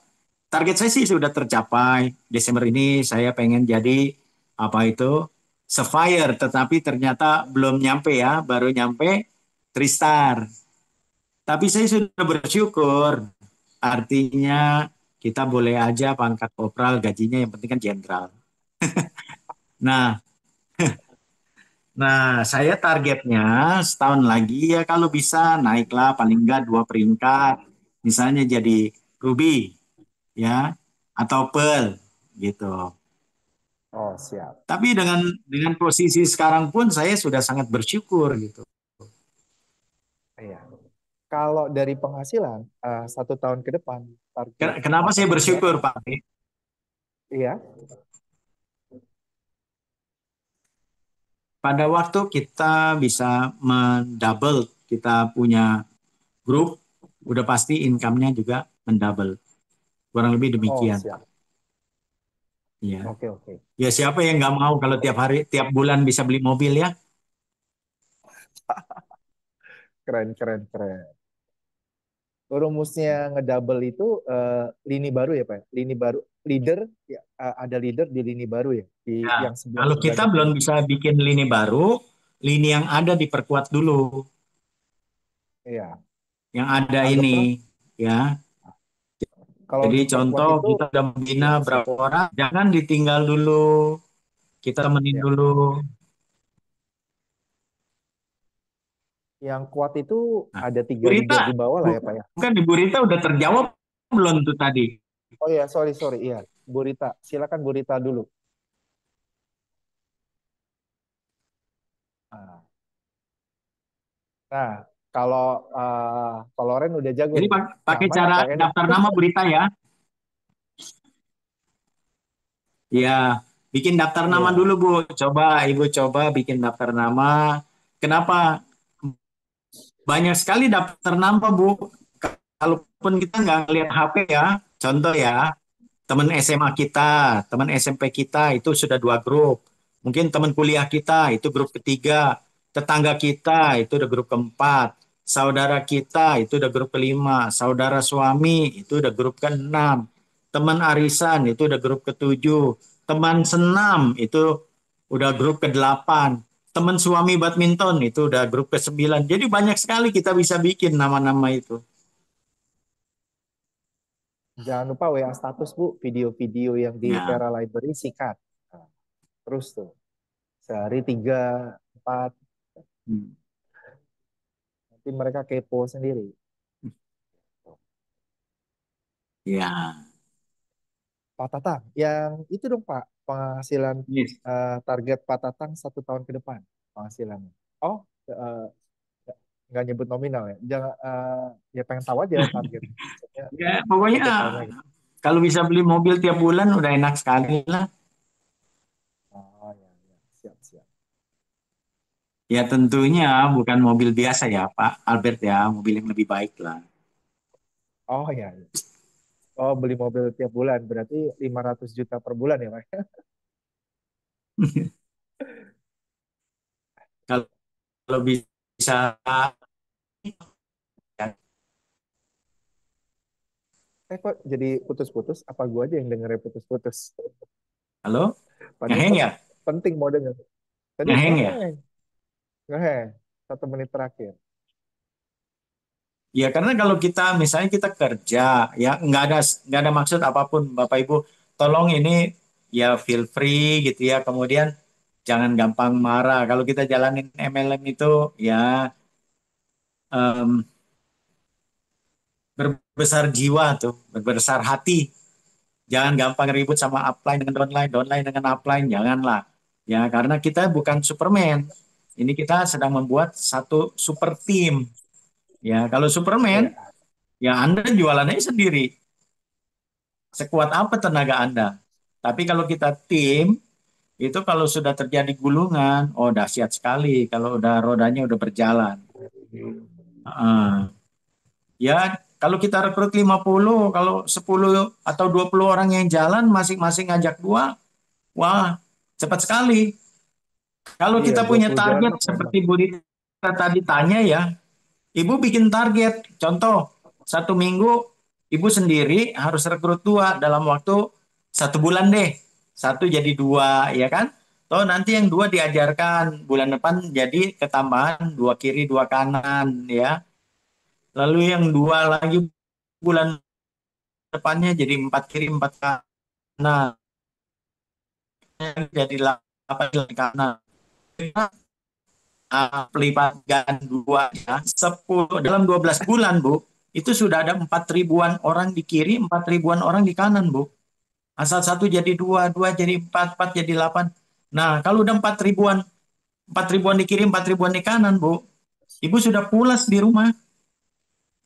target saya sih sudah tercapai. Desember ini saya pengen jadi apa itu Sapphire, tetapi ternyata belum nyampe ya, baru nyampe Tristar. Tapi saya sudah bersyukur, artinya kita boleh aja pangkat kopral, gajinya yang penting kan jenderal. Nah, nah, saya targetnya setahun lagi ya kalau bisa naiklah paling enggak 2 peringkat. Misalnya jadi Ruby ya atau Pearl gitu. Oh siap. Tapi dengan posisi sekarang pun saya sudah sangat bersyukur gitu. Iya. Kalau dari penghasilan 1 tahun ke depan target Kenapa Pak saya Tatang berapa bersyukur Pak? Pak? Iya. Pada waktu kita bisa mendouble, kita punya grup, udah pasti income-nya juga mendouble. Kurang lebih Oh demikian Pak. siap. Ya. Oke oke. Ya siapa yang nggak mau kalau tiap hari, tiap bulan bisa beli mobil ya? Keren keren keren. Rumusnya ngedouble itu lini baru ya Pak? Lini baru leader ya, ada leader di lini baru ya di Ya, yang sebelah kalau kita sebelahnya belum punya. bisa bikin lini baru, lini yang ada diperkuat dulu. Iya. Yang ada Anggaplah ini, ya. kalau Jadi diperkuat contoh itu kita udah membina ya siap. berapa orang, jangan ditinggal dulu. Kita temenin Ya. dulu. Yang kuat itu Nah, ada Bu 3 leader Rita, di bawah lah ya Pak ya. bukan di Bu Rita udah terjawab belum tuh tadi? Oh ya, sorry sorry, iya. Bu Rita, silakan Bu Rita dulu. Nah, nah, kalau Loren udah jago Jadi nih. Yang pakai mana cara Pak enak? daftar nama Bu Rita ya. Ya, bikin daftar nama dulu Iya, Bu. Coba Ibu coba bikin daftar nama. Kenapa? Banyak sekali daftar nama Bu. Kalaupun kita nggak ngeliat HP ya, contoh ya, teman SMA kita, teman SMP kita itu sudah 2 grup. Mungkin teman kuliah kita itu grup ketiga, tetangga kita itu udah grup keempat, saudara kita itu udah grup kelima, saudara suami itu udah grup keenam, teman arisan itu udah grup ketujuh, teman senam itu udah grup ke-8, teman suami badminton itu udah grup ke-9. Jadi banyak sekali kita bisa bikin nama-nama itu. jangan lupa WA status Bu, video-video yang di Ya. Tera Library sikat. Nah, terus tuh, sehari 3, 4, Hmm. nanti mereka kepo sendiri. Ya. Pak Tatang, yang itu dong Pak, penghasilan Yes. target Pak Tatang 1 tahun ke depan, penghasilannya. Oh, nggak nyebut nominal ya. Jangan, ya pengen tahu aja target. Maksudnya Ya, pokoknya 1 tahun lagi. kalau bisa beli mobil tiap bulan udah enak sekali lah. Oh ya, ya. Siap, siap. Ya tentunya bukan mobil biasa ya Pak Albert ya, mobil yang lebih baik lah. Oh ya, ya. Oh beli mobil tiap bulan berarti 500 juta per bulan ya Pak? Kalau bisa, ya. Kok jadi putus-putus? Apa gua aja yang dengernya putus-putus? Halo, Padahal ngeheng ya, penting mau denger. Tadi ngeheng ya. ngeheng, ngeheng. 1 menit terakhir. Ya karena kalau kita misalnya kita kerja, ya nggak ada maksud apapun, Bapak Ibu. Tolong ini ya feel free gitu ya. Kemudian jangan gampang marah. Kalau kita jalanin MLM itu ya em, berbesar jiwa tuh, berbesar hati. Jangan gampang ribut sama upline dengan downline, downline dengan upline, janganlah. Ya karena kita bukan Superman. Ini kita sedang membuat satu super team. Ya kalau Superman, Iya, ya Anda jualannya sendiri. Sekuat apa tenaga Anda. Tapi kalau kita tim, itu kalau sudah terjadi gulungan, oh dahsyat sekali kalau udah rodanya udah berjalan. Ah, ya kalau kita rekrut 50, kalau 10 atau 20 orang yang jalan masing-masing ngajak dua, wah cepat sekali. Kalau iya, kita punya 20 jalan target mah kompak. seperti Bu Rita tadi tanya ya, Ibu bikin target. Contoh, 1 minggu Ibu sendiri harus rekrut dua dalam waktu 1 bulan deh. Satu jadi dua, ya kan? Toh nanti yang dua diajarkan bulan depan jadi ketambahan dua kiri dua kanan, ya. Lalu yang dua lagi bulan depannya jadi empat kiri empat kanan, jadi 8 kiri kanan. Pelipatan dua ya, 10 dalam 12 bulan Bu, itu sudah ada 4 ribuan orang di kiri, 4 ribuan orang di kanan Bu. Asal satu jadi dua, dua jadi empat, empat jadi 8. Nah kalau udah 4 ribuan, 4 ribuan di kiri, 4 ribuan di kanan Bu, Ibu sudah pulas di rumah,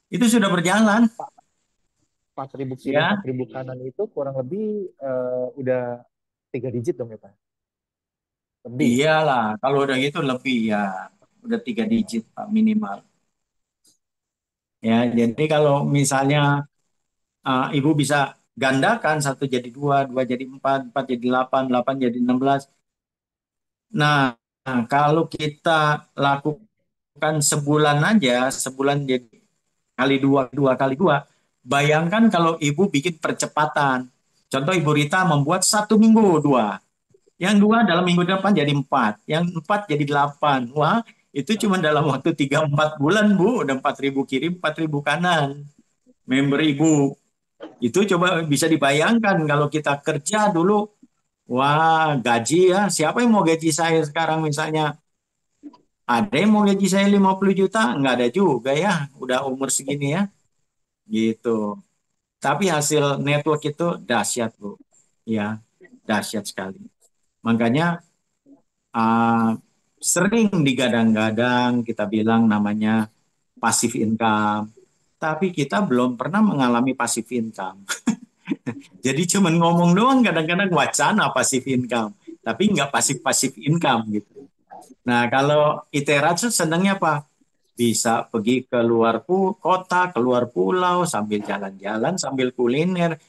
itu sudah berjalan 4.000 kiri, ya. 4.000 kanan itu kurang lebih udah 3 digit dong ya Pak? Lebih ya? Iyalah kalau udah gitu lebih ya, udah 3 digit Pak minimal ya. Jadi kalau misalnya Ibu bisa gandakan, satu jadi dua, dua jadi empat, empat jadi delapan, delapan jadi 16. Nah, kalau kita lakukan sebulan aja, sebulan jadi kali dua, dua kali dua. Bayangkan kalau Ibu bikin percepatan. Contoh Ibu Rita membuat 1 minggu dua. Yang dua dalam minggu depan jadi empat. Yang empat jadi 8. Wah, itu cuma dalam waktu 3-4 bulan, Bu. Udah 4 ribu kiri, 4 ribu kanan. Member Ibu. Itu coba bisa dibayangkan kalau kita kerja dulu, wah gaji ya, siapa yang mau gaji saya sekarang misalnya? Ada yang mau gaji saya 50 juta? Nggak ada juga ya, udah umur segini ya, gitu. Tapi hasil network itu dahsyat Bu, ya dahsyat sekali. Makanya uh, sering digadang-gadang kita bilang namanya passive income, tapi kita belum pernah mengalami passive income. Jadi cuman ngomong doang kadang-kadang wacana passive income, tapi nggak pasif-pasif income gitu. Nah kalau ITERA tuh senangnya apa? Bisa pergi ke luar kota, keluar pulau, sambil jalan-jalan, sambil kuliner,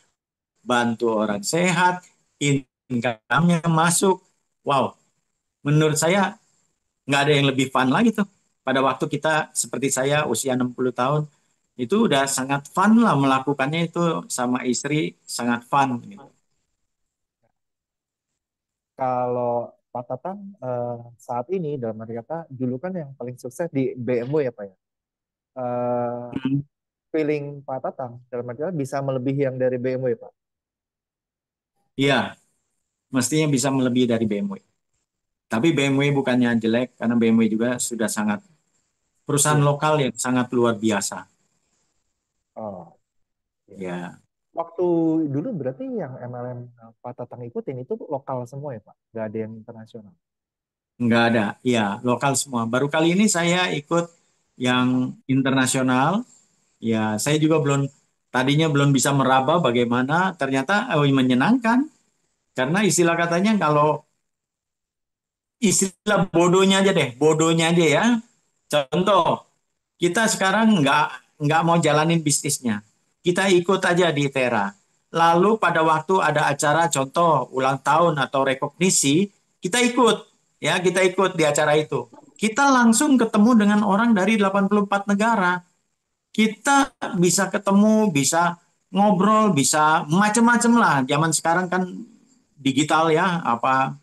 bantu orang sehat, income-nya masuk. Wow, menurut saya nggak ada yang lebih fun lagi tuh. Pada waktu kita seperti saya usia 60 tahun, itu udah sangat fun lah melakukannya itu sama istri, sangat fun gitu. Kalau Pak Tatang saat ini dalam arti kata dulu kan yang paling sukses di BMW ya Pak ya. Eh, Hmm. Feeling Pak Tatang dalam arti kata bisa melebihi yang dari BMW ya Pak. Iya, mestinya bisa melebihi dari BMW. Tapi BMW bukannya jelek, karena BMW juga sudah sangat perusahaan Iya. lokal yang sangat luar biasa. Oh, iya. Ya, Waktu dulu berarti yang MLM Pak Tatang ikutin itu lokal semua ya Pak, nggak ada yang internasional. nggak ada. Ya, lokal semua. Baru kali ini saya ikut yang internasional. Ya, saya juga tadinya belum bisa meraba bagaimana. Ternyata menyenangkan. Karena istilah katanya kalau istilah bodohnya aja deh, bodohnya aja ya. Contoh, kita sekarang nggak mau jalanin bisnisnya. Kita ikut aja di Tera. Lalu pada waktu ada acara contoh ulang tahun atau rekognisi, kita ikut, ya kita ikut di acara itu. Kita langsung ketemu dengan orang dari 84 negara. Kita bisa ketemu, bisa ngobrol, bisa macam-macam lah. Zaman sekarang kan digital ya, apa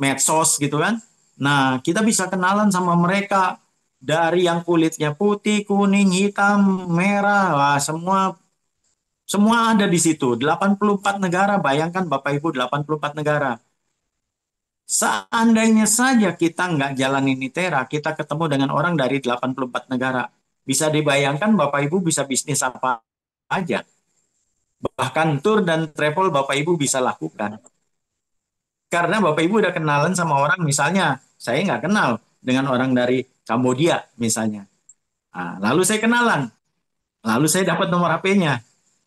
medsos gitu kan. Nah, kita bisa kenalan sama mereka dari yang kulitnya putih, kuning, hitam, merah, wah, semua ada di situ. 84 negara, bayangkan Bapak Ibu 84 negara. Seandainya saja kita nggak jalanin ITERA, kita ketemu dengan orang dari 84 negara. Bisa dibayangkan Bapak Ibu bisa bisnis apa aja. Bahkan tour dan travel Bapak Ibu bisa lakukan. Karena Bapak Ibu udah kenalan sama orang, misalnya saya nggak kenal dengan orang dari Kambodia misalnya. Nah, lalu saya kenalan, lalu saya dapat nomor HP-nya.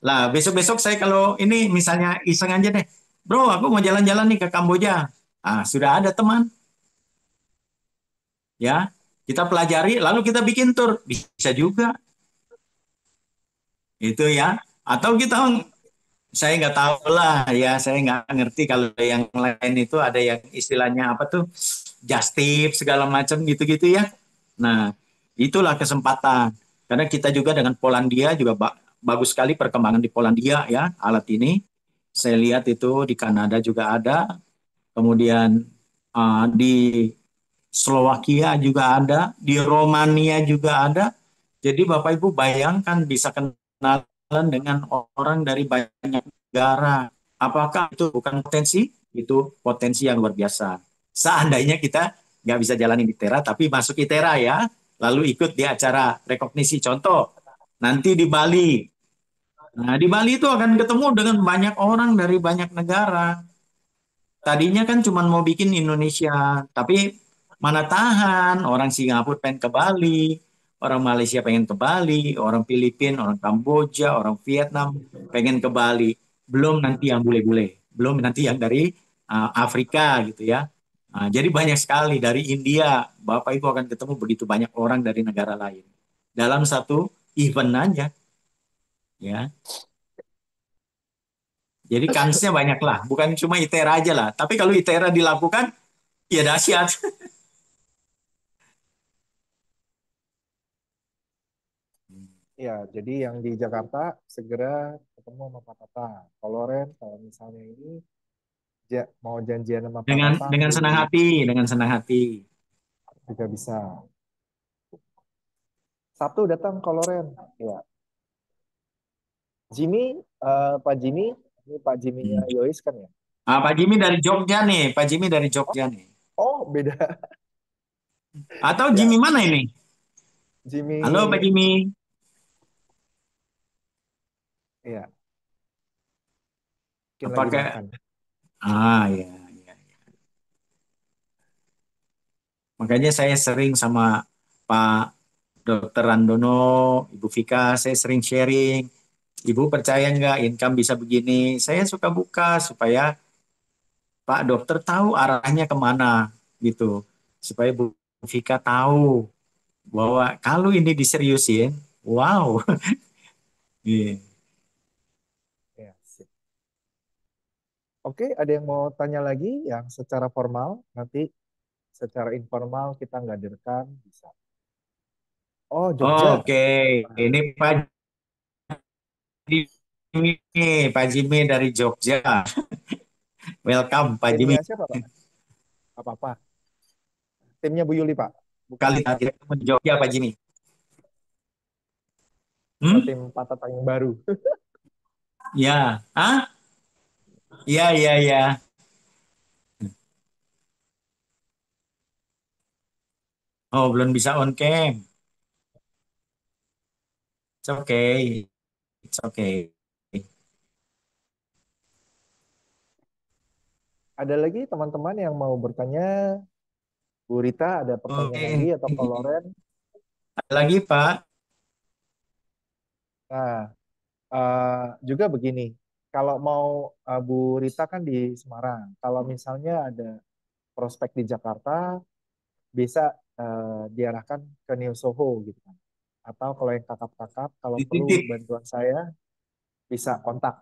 Lah besok-besok saya kalau ini misalnya iseng aja deh, bro aku mau jalan-jalan nih ke Kamboja. Ah, sudah ada teman, ya kita pelajari, lalu kita bikin tour, bisa juga itu ya. Atau kita saya nggak tahu lah ya, saya nggak ngerti kalau yang lain itu ada yang istilahnya apa tuh just tip segala macam gitu-gitu ya. Nah, itulah kesempatan. Karena kita juga dengan Polandia juga bagus sekali perkembangan di Polandia ya alat ini. Saya lihat itu di Kanada juga ada, kemudian di Slovakia juga ada, di Romania juga ada. Jadi Bapak Ibu bayangkan bisa kenalan dengan orang dari banyak negara. Apakah itu bukan potensi? Itu potensi yang luar biasa. Seandainya kita nggak bisa jalan di ITERA, tapi masuk ITERA ya, lalu ikut di acara rekognisi. Contoh, nanti di Bali. Nah, di Bali itu akan ketemu dengan banyak orang dari banyak negara. Tadinya kan cuma mau bikin Indonesia, tapi mana tahan orang Singapura pengen ke Bali, orang Malaysia pengen ke Bali, orang Filipina, orang Kamboja, orang Vietnam pengen ke Bali. Belum nanti yang bule-bule, belum nanti yang dari Afrika gitu ya. Nah, jadi banyak sekali dari India, Bapak Ibu akan ketemu begitu banyak orang dari negara lain dalam satu event aja, ya. Jadi kansnya banyak lah, bukan cuma ITERA aja lah. Tapi kalau ITERA dilakukan, ya dahsyat. Ya, jadi yang di Jakarta segera ketemu sama Pak Tata. Kalau Ren, kalau misalnya ini mau janjian sama Pak dengan Tata dengan di senang hati, dengan senang hati. juga bisa. Sabtu datang kalau Ren. Ya, Jimmy, Pak Jimmy, ini Pak Jimmy-nya Hmm. Yois kan ya? Pak Jimmy dari Jogja nih, Pak Jimmy dari Oh, Jogja nih. oh beda. Atau Ya, Jimmy mana ini? Halo Pak Jimmy, Jimmy. ya, mungkin lagi Apakah makan. ya, ya. Makanya saya sering sama Pak Dokter Randono, Ibu Vika, saya sering sharing. Ibu percaya nggak income bisa begini? Saya suka buka supaya Pak Dokter tahu arahnya kemana gitu. Supaya Bu Vika tahu bahwa kalau ini diseriusin, wow. Iya. Ya, sip. Oke, ada yang mau tanya lagi yang secara formal? Nanti secara informal kita nggadirkan bisa. Oh, Jogja. Oke, ini Pak Jimmy, Pak Jimmy dari Jogja. Welcome Pak Jimmy. Timnya siapa, Pak? Apa-apa. Timnya Bu Yuli, Pak. Bukan Kali tim tadi Tata. ketemu di Jogja Pak Jimmy. Atau Hmm? tim Pak Tata yang baru. Ya, ah? Ya, ya, ya. Oh, belum bisa on cam. It's okay. It's okay. Ada lagi teman-teman yang mau bertanya? Bu Rita ada pertanyaan lagi Oke. atau Pak Loren? Ada lagi Pak. Nah, juga begini. Kalau mau Bu Rita kan di Semarang. Kalau misalnya ada prospek di Jakarta, bisa diarahkan ke New Soho gitu kan. Atau kalau yang kakap-kakap, kalau Di perlu titik. bantuan saya, bisa kontak.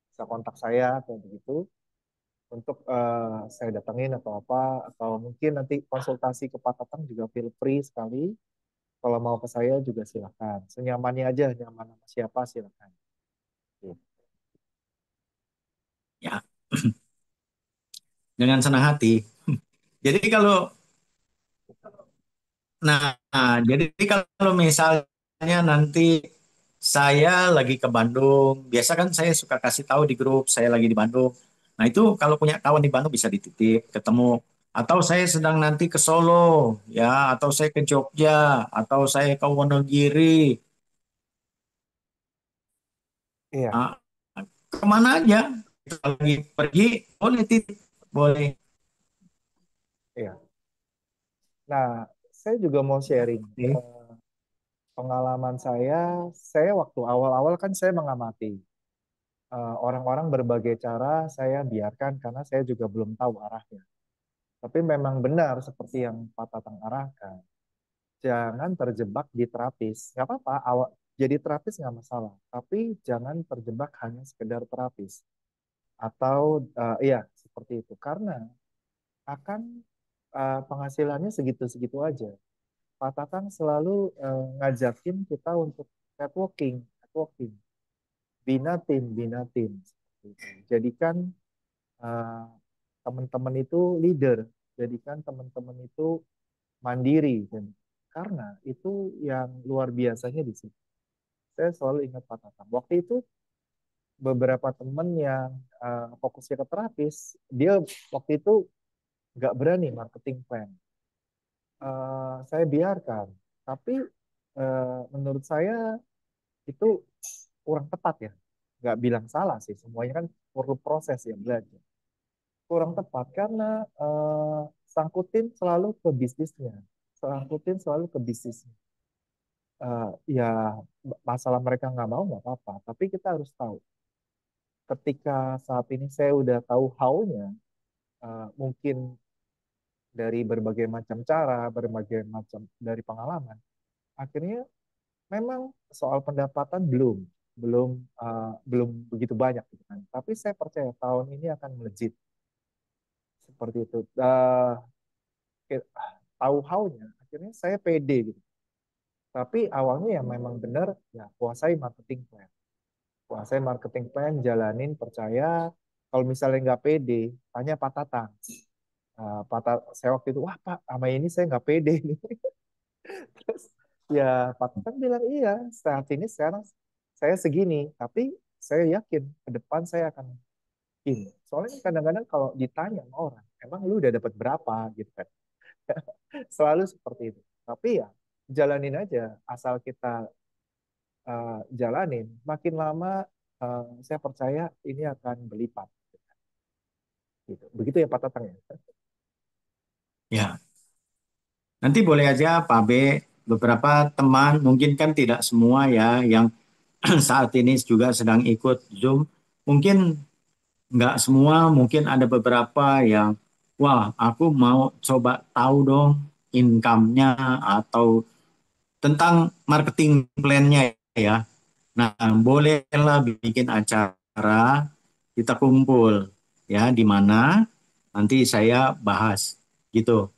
Bisa kontak saya atau begitu. untuk saya datengin atau apa, atau mungkin nanti konsultasi ke Pak Tatang juga feel free sekali. Kalau mau ke saya juga silakan. Senyamannya aja, nyaman sama siapa silakan. Gitu. Ya, dengan senang hati. Jadi kalau jadi kalau misalnya nanti saya lagi ke Bandung, biasa kan saya suka kasih tahu di grup saya lagi di Bandung. Nah itu kalau punya kawan di Bandung bisa dititip, ketemu. Atau saya sedang nanti ke Solo, ya, atau saya ke Jogja, atau saya ke Wonogiri, Iya, ah, kemana aja. Kalau lagi pergi, boleh titip, boleh. iya. Nah, saya juga mau sharing Oke. pengalaman saya waktu awal-awal kan saya mengamati orang-orang berbagai cara saya biarkan karena saya juga belum tahu arahnya. Tapi memang benar seperti yang Pak Tatang arahkan. Jangan terjebak di terapis. Nggak apa-apa, jadi terapis nggak masalah. Tapi jangan terjebak hanya sekedar terapis. Atau iya, seperti itu. Karena akan penghasilannya segitu-segitu aja. Pak Tatang selalu ngajakin kita untuk networking, bina tim. Seperti itu. Jadikan eh, teman-teman itu leader, jadikan teman-teman itu mandiri, dan karena itu yang luar biasanya di sini. Saya selalu ingat Pak Tatang. Waktu itu beberapa teman yang fokusnya ke terapis, dia waktu itu nggak berani marketing plan. Saya biarkan, tapi menurut saya itu kurang tepat ya. Nggak bilang salah sih, semuanya kan perlu proses ya belajar. Kurang tepat karena sangkutin selalu ke bisnisnya, sangkutin selalu ke bisnisnya. Ya masalah mereka nggak mau nggak apa-apa, tapi kita harus tahu. Ketika saat ini saya udah tahu how-nya, mungkin dari berbagai macam cara, berbagai macam dari pengalaman, akhirnya memang soal pendapatan belum begitu banyak gitu kan. Tapi saya percaya tahun ini akan melejit seperti itu. Tahu how-nya, akhirnya saya pede gitu. Tapi awalnya ya memang benar ya kuasai marketing plan. Kuasai marketing plan, jalanin, percaya. Kalau misalnya nggak pede, tanya Pak Tatang. Saya waktu itu, wah Pak, sama ini saya nggak pede nih. Terus ya Pak Tatang bilang, iya, saat ini sekarang saya segini, tapi saya yakin ke depan saya akan ini. Soalnya kadang-kadang kalau ditanya sama orang, emang lu udah dapat berapa gitu kan. Selalu seperti itu. Tapi ya jalanin aja, asal kita jalanin, makin lama saya percaya ini akan berlipat. Gitu. Begitu ya Pak Tatang ya. Ya, nanti boleh aja Pak B, beberapa teman, mungkin kan tidak semua ya, yang saat ini juga sedang ikut Zoom. Mungkin nggak semua, mungkin ada beberapa yang, wah aku mau coba tahu dong income-nya atau tentang marketing plan-nya ya. Nah, bolehlah bikin acara, kita kumpul ya, di mana nanti saya bahas gitu.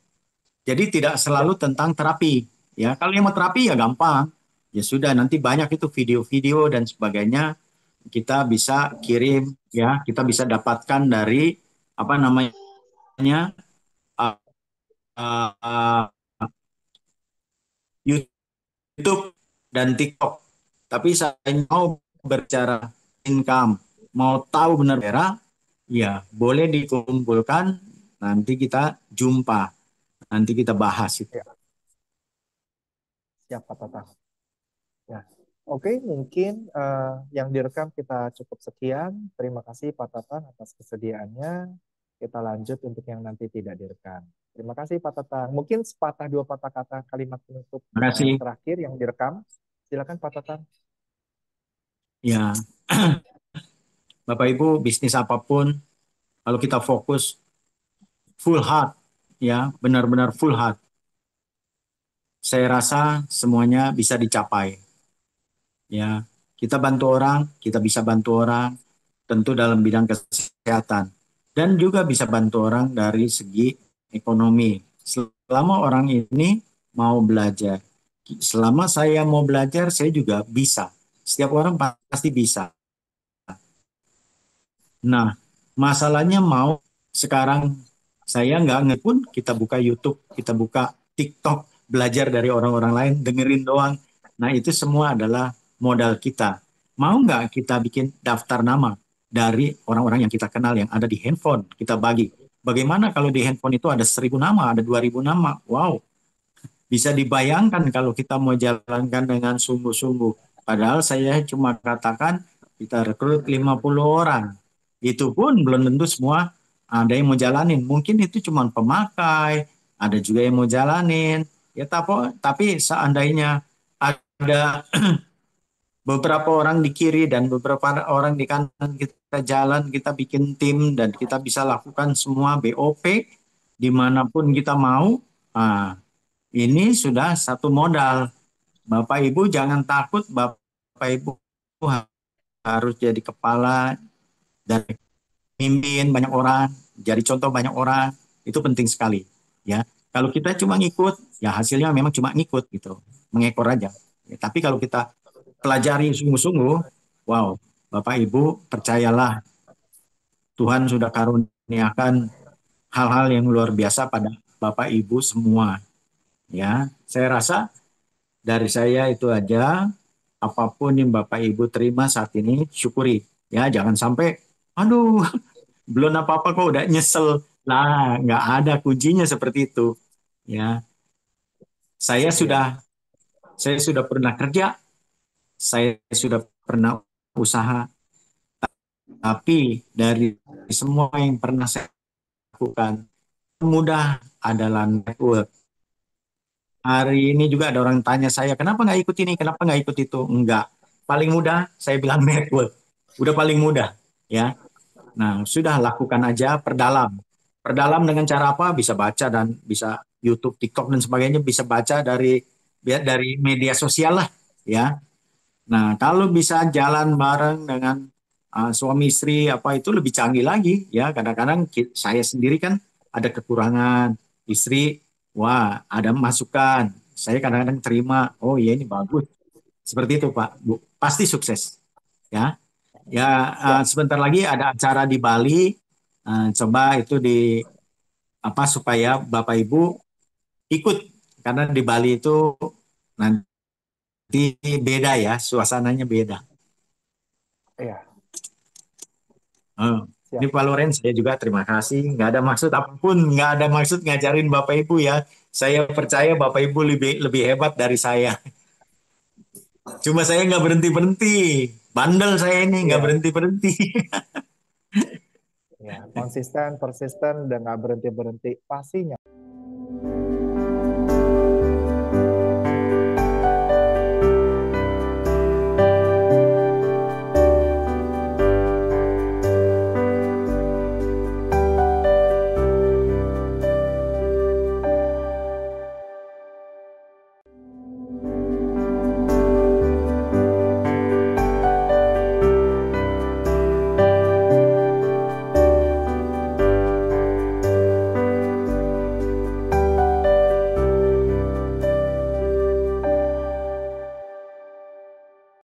Jadi tidak Ya, selalu tentang terapi ya. Kalau yang mau terapi ya gampang. Ya sudah, nanti banyak itu video-video dan sebagainya kita bisa kirim ya, kita bisa dapatkan dari apa namanya uh, uh, YouTube dan TikTok. Tapi saya mau berbicara income, mau tahu benar benar, ya boleh dikumpulkan. Nanti kita jumpa, nanti kita bahas itu. ya, siap Pak Tatang. Ya, oke, mungkin yang direkam kita cukup sekian. Terima kasih Pak Tatang atas kesediaannya. Kita lanjut untuk yang nanti tidak direkam. Terima kasih Pak Tatang. Mungkin sepatah dua patah kata kalimat penutup Terima kasih. terakhir yang direkam. Silakan Pak Tatang. Ya, Bapak Ibu, bisnis apapun, kalau kita fokus full heart, ya benar-benar full heart, saya rasa semuanya bisa dicapai. Ya, kita bantu orang, kita bisa bantu orang, tentu dalam bidang kesehatan. dan juga bisa bantu orang dari segi ekonomi. Selama orang ini mau belajar, selama saya mau belajar, saya juga bisa. Setiap orang pasti bisa. Nah, masalahnya mau sekarang saya nggak ngepun kita buka YouTube, kita buka TikTok, belajar dari orang-orang lain, dengerin doang. Nah, itu semua adalah modal kita. Mau nggak kita bikin daftar nama dari orang-orang yang kita kenal yang ada di handphone, kita bagi. Bagaimana kalau di handphone itu ada 1.000 nama, ada 2.000 nama? Wow, bisa dibayangkan kalau kita mau jalankan dengan sungguh-sungguh. Padahal saya cuma katakan kita rekrut 50 orang. Itu pun belum tentu semua ada yang mau jalanin. Mungkin itu cuma pemakai, ada juga yang mau jalanin. Ya tapi seandainya ada beberapa orang di kiri dan beberapa orang di kanan, kita jalan, kita bikin tim dan kita bisa lakukan semua BOP dimanapun kita mau. Nah, ini sudah satu modal. Bapak Ibu jangan takut, Bapak Ibu harus jadi kepala dan mimpin banyak orang, jadi contoh banyak orang, itu penting sekali. Ya, kalau kita cuma ngikut, ya hasilnya memang cuma ngikut gitu, mengekor aja. Ya, tapi kalau kita pelajari sungguh-sungguh, wow, Bapak Ibu percayalah Tuhan sudah karuniakan hal-hal yang luar biasa pada Bapak Ibu semua. Ya, saya rasa dari saya itu aja. Apapun yang Bapak Ibu terima saat ini, syukuri. Ya, jangan sampai, aduh, belum apa-apa kok udah nyesel. Nah, nggak ada kuncinya seperti itu. Ya, saya Iya, sudah saya sudah pernah kerja, saya sudah pernah usaha, tapi dari semua yang pernah saya lakukan, mudah adalah network. Hari ini juga ada orang tanya saya, kenapa nggak ikut ini, kenapa nggak ikut itu? Enggak. Paling mudah, saya bilang network. Udah paling mudah. Ya. Nah, sudah lakukan aja, perdalam. Perdalam dengan cara apa? Bisa baca dan bisa YouTube, TikTok dan sebagainya, bisa baca dari media sosial lah. Ya. Nah, kalau bisa jalan bareng dengan suami istri apa itu lebih canggih lagi ya. Kadang-kadang saya sendiri kan ada kekurangan, istri wah ada masukan. Saya kadang-kadang terima, oh iya ini bagus. Seperti itu Pak, Bu. Pasti sukses ya. Ya siap. sebentar lagi ada acara di Bali. Coba itu di apa supaya Bapak Ibu ikut karena di Bali itu nanti beda ya, suasananya beda. Iya, Oh, ini siap. Pak Loren, saya juga terima kasih. Nggak ada maksud apapun, nggak ada maksud ngajarin Bapak Ibu ya. Saya percaya Bapak Ibu lebih lebih hebat dari saya. Cuma saya nggak berhenti berhenti. Bandel saya ini nggak Iya, berhenti berhenti. iya. Konsisten, persisten, dan nggak berhenti-berhenti. Pastinya